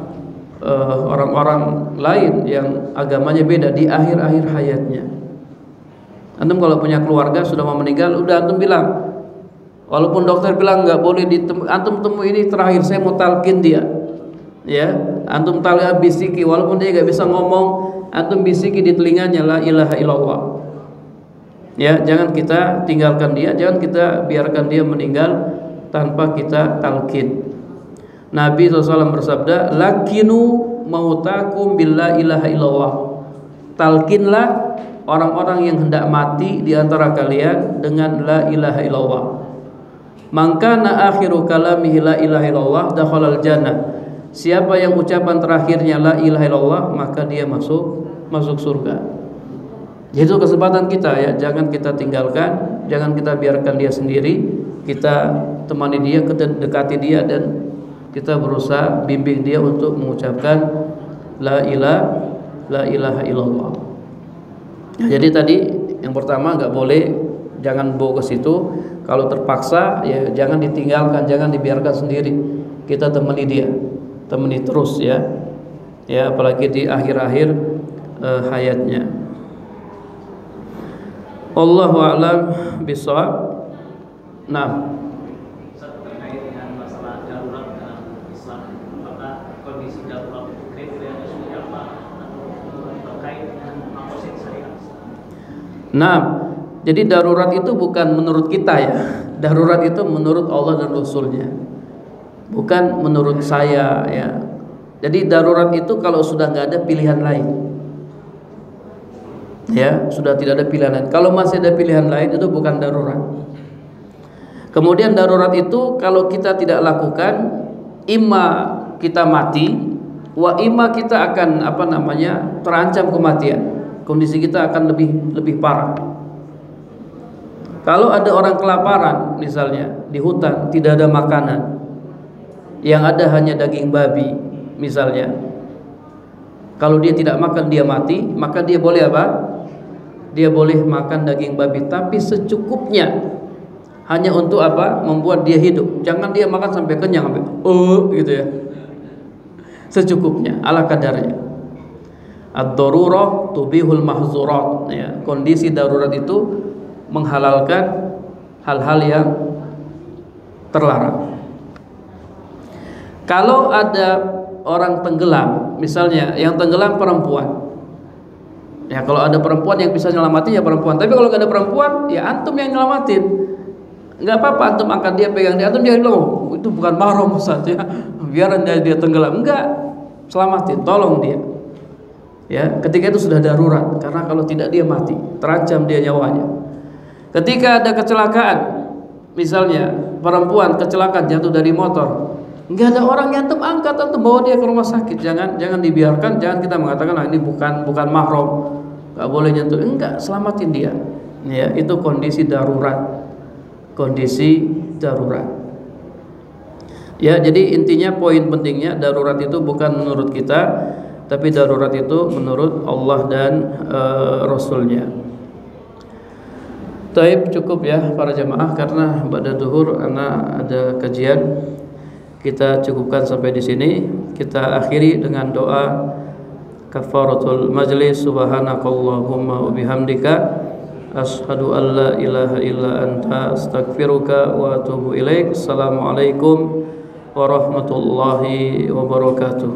orang-orang lain yang agamanya beda di akhir-akhir hayatnya. Antum kalau punya keluarga sudah mau meninggal, udah antum bilang, walaupun dokter bilang nggak boleh antum temu ini terakhir, saya mau talqin dia. Ya, antum talqin, bisiki, walaupun dia nggak bisa ngomong, antum bisiki di telinganya la ilaha illallah. Ya, jangan kita tinggalkan dia, jangan kita biarkan dia meninggal tanpa kita talqin. Nabi SAW bersabda, lakinu mautakum billah ilaha illallah. Talqinlah orang-orang yang hendak mati di antara kalian dengan la ilaha illallah. Mangkana akhiru kalamihi la ilaha illallah dakhalal jannah. Siapa yang ucapan terakhirnya la ilaha illallah, maka dia masuk surga. Itu kesempatan kita ya, jangan kita tinggalkan, jangan kita biarkan dia sendiri. Kita temani dia, dekati dia, dan kita berusaha bimbing dia untuk mengucapkan la ilaha illallah. Jadi tadi yang pertama nggak boleh, jangan bawa ke situ. Kalau terpaksa ya jangan ditinggalkan, jangan dibiarkan sendiri. Kita temani dia, temani terus ya. Ya, apalagi di akhir-akhir hayatnya. Wallahu a'lam bishawab. Nah, terkait dengan masalah darurat dalam Islam, apakah kondisi darurat itu kriterianya seperti apa, atau terkait dengan makosid syariat? Nah, jadi darurat itu bukan menurut kita ya. Darurat itu menurut Allah dan Rasulnya, bukan menurut saya ya. Jadi darurat itu kalau sudah nggak ada pilihan lain, ya sudah tidak ada pilihan lain. Kalau masih ada pilihan lain itu bukan darurat. Kemudian darurat itu kalau kita tidak lakukan, imma kita mati, wa imma kita akan terancam kematian. Kondisi kita akan lebih parah. Kalau ada orang kelaparan misalnya di hutan, tidak ada makanan, yang ada hanya daging babi misalnya. Kalau dia tidak makan dia mati, maka dia boleh apa? dia boleh makan daging babi, tapi secukupnya, hanya untuk apa? Membuat dia hidup. Jangan dia makan sampai kenyang, sampai gitu ya. Secukupnya, ala kadarnya. Ad-darurah tubihul mahzurat, ya. Kondisi darurat itu menghalalkan hal-hal yang terlarang. Kalau ada orang tenggelam, misalnya yang tenggelam perempuan, ya kalau ada perempuan yang bisa nyelamatin ya perempuan. Tapi kalau nggak ada perempuan, ya antum yang nyelamatin. Nggak apa-apa antum angkat dia, pegang dia, antum jangan bilang itu bukan mahram Ustaz ya, biarin dia tenggelam. Enggak, selamatin, tolong dia. Ya, ketika itu sudah darurat, karena kalau tidak dia mati, terancam dia nyawanya. Ketika ada kecelakaan, misalnya perempuan kecelakaan jatuh dari motor, nggak ada orang yang antum angkat, antum bawa dia ke rumah sakit. Jangan dibiarkan, jangan kita mengatakan ini bukan mahram, nggak boleh nyentuh. Enggak, selamatin dia. Ya, itu kondisi darurat. Kondisi darurat. Ya, jadi intinya poin pentingnya darurat itu bukan menurut kita, tapi darurat itu menurut Allah dan Rasulnya. Taib, cukup ya para jamaah, karena pada duhur ana ada kajian. Kita cukupkan sampai di sini. Kita akhiri dengan doa kafaratul majlis. Subhanakallahumma wa bihamdika asyhadu an la ilaha illa anta astaghfiruka wa atubu ilaik. Assalamualaikum warahmatullahi wabarakatuh.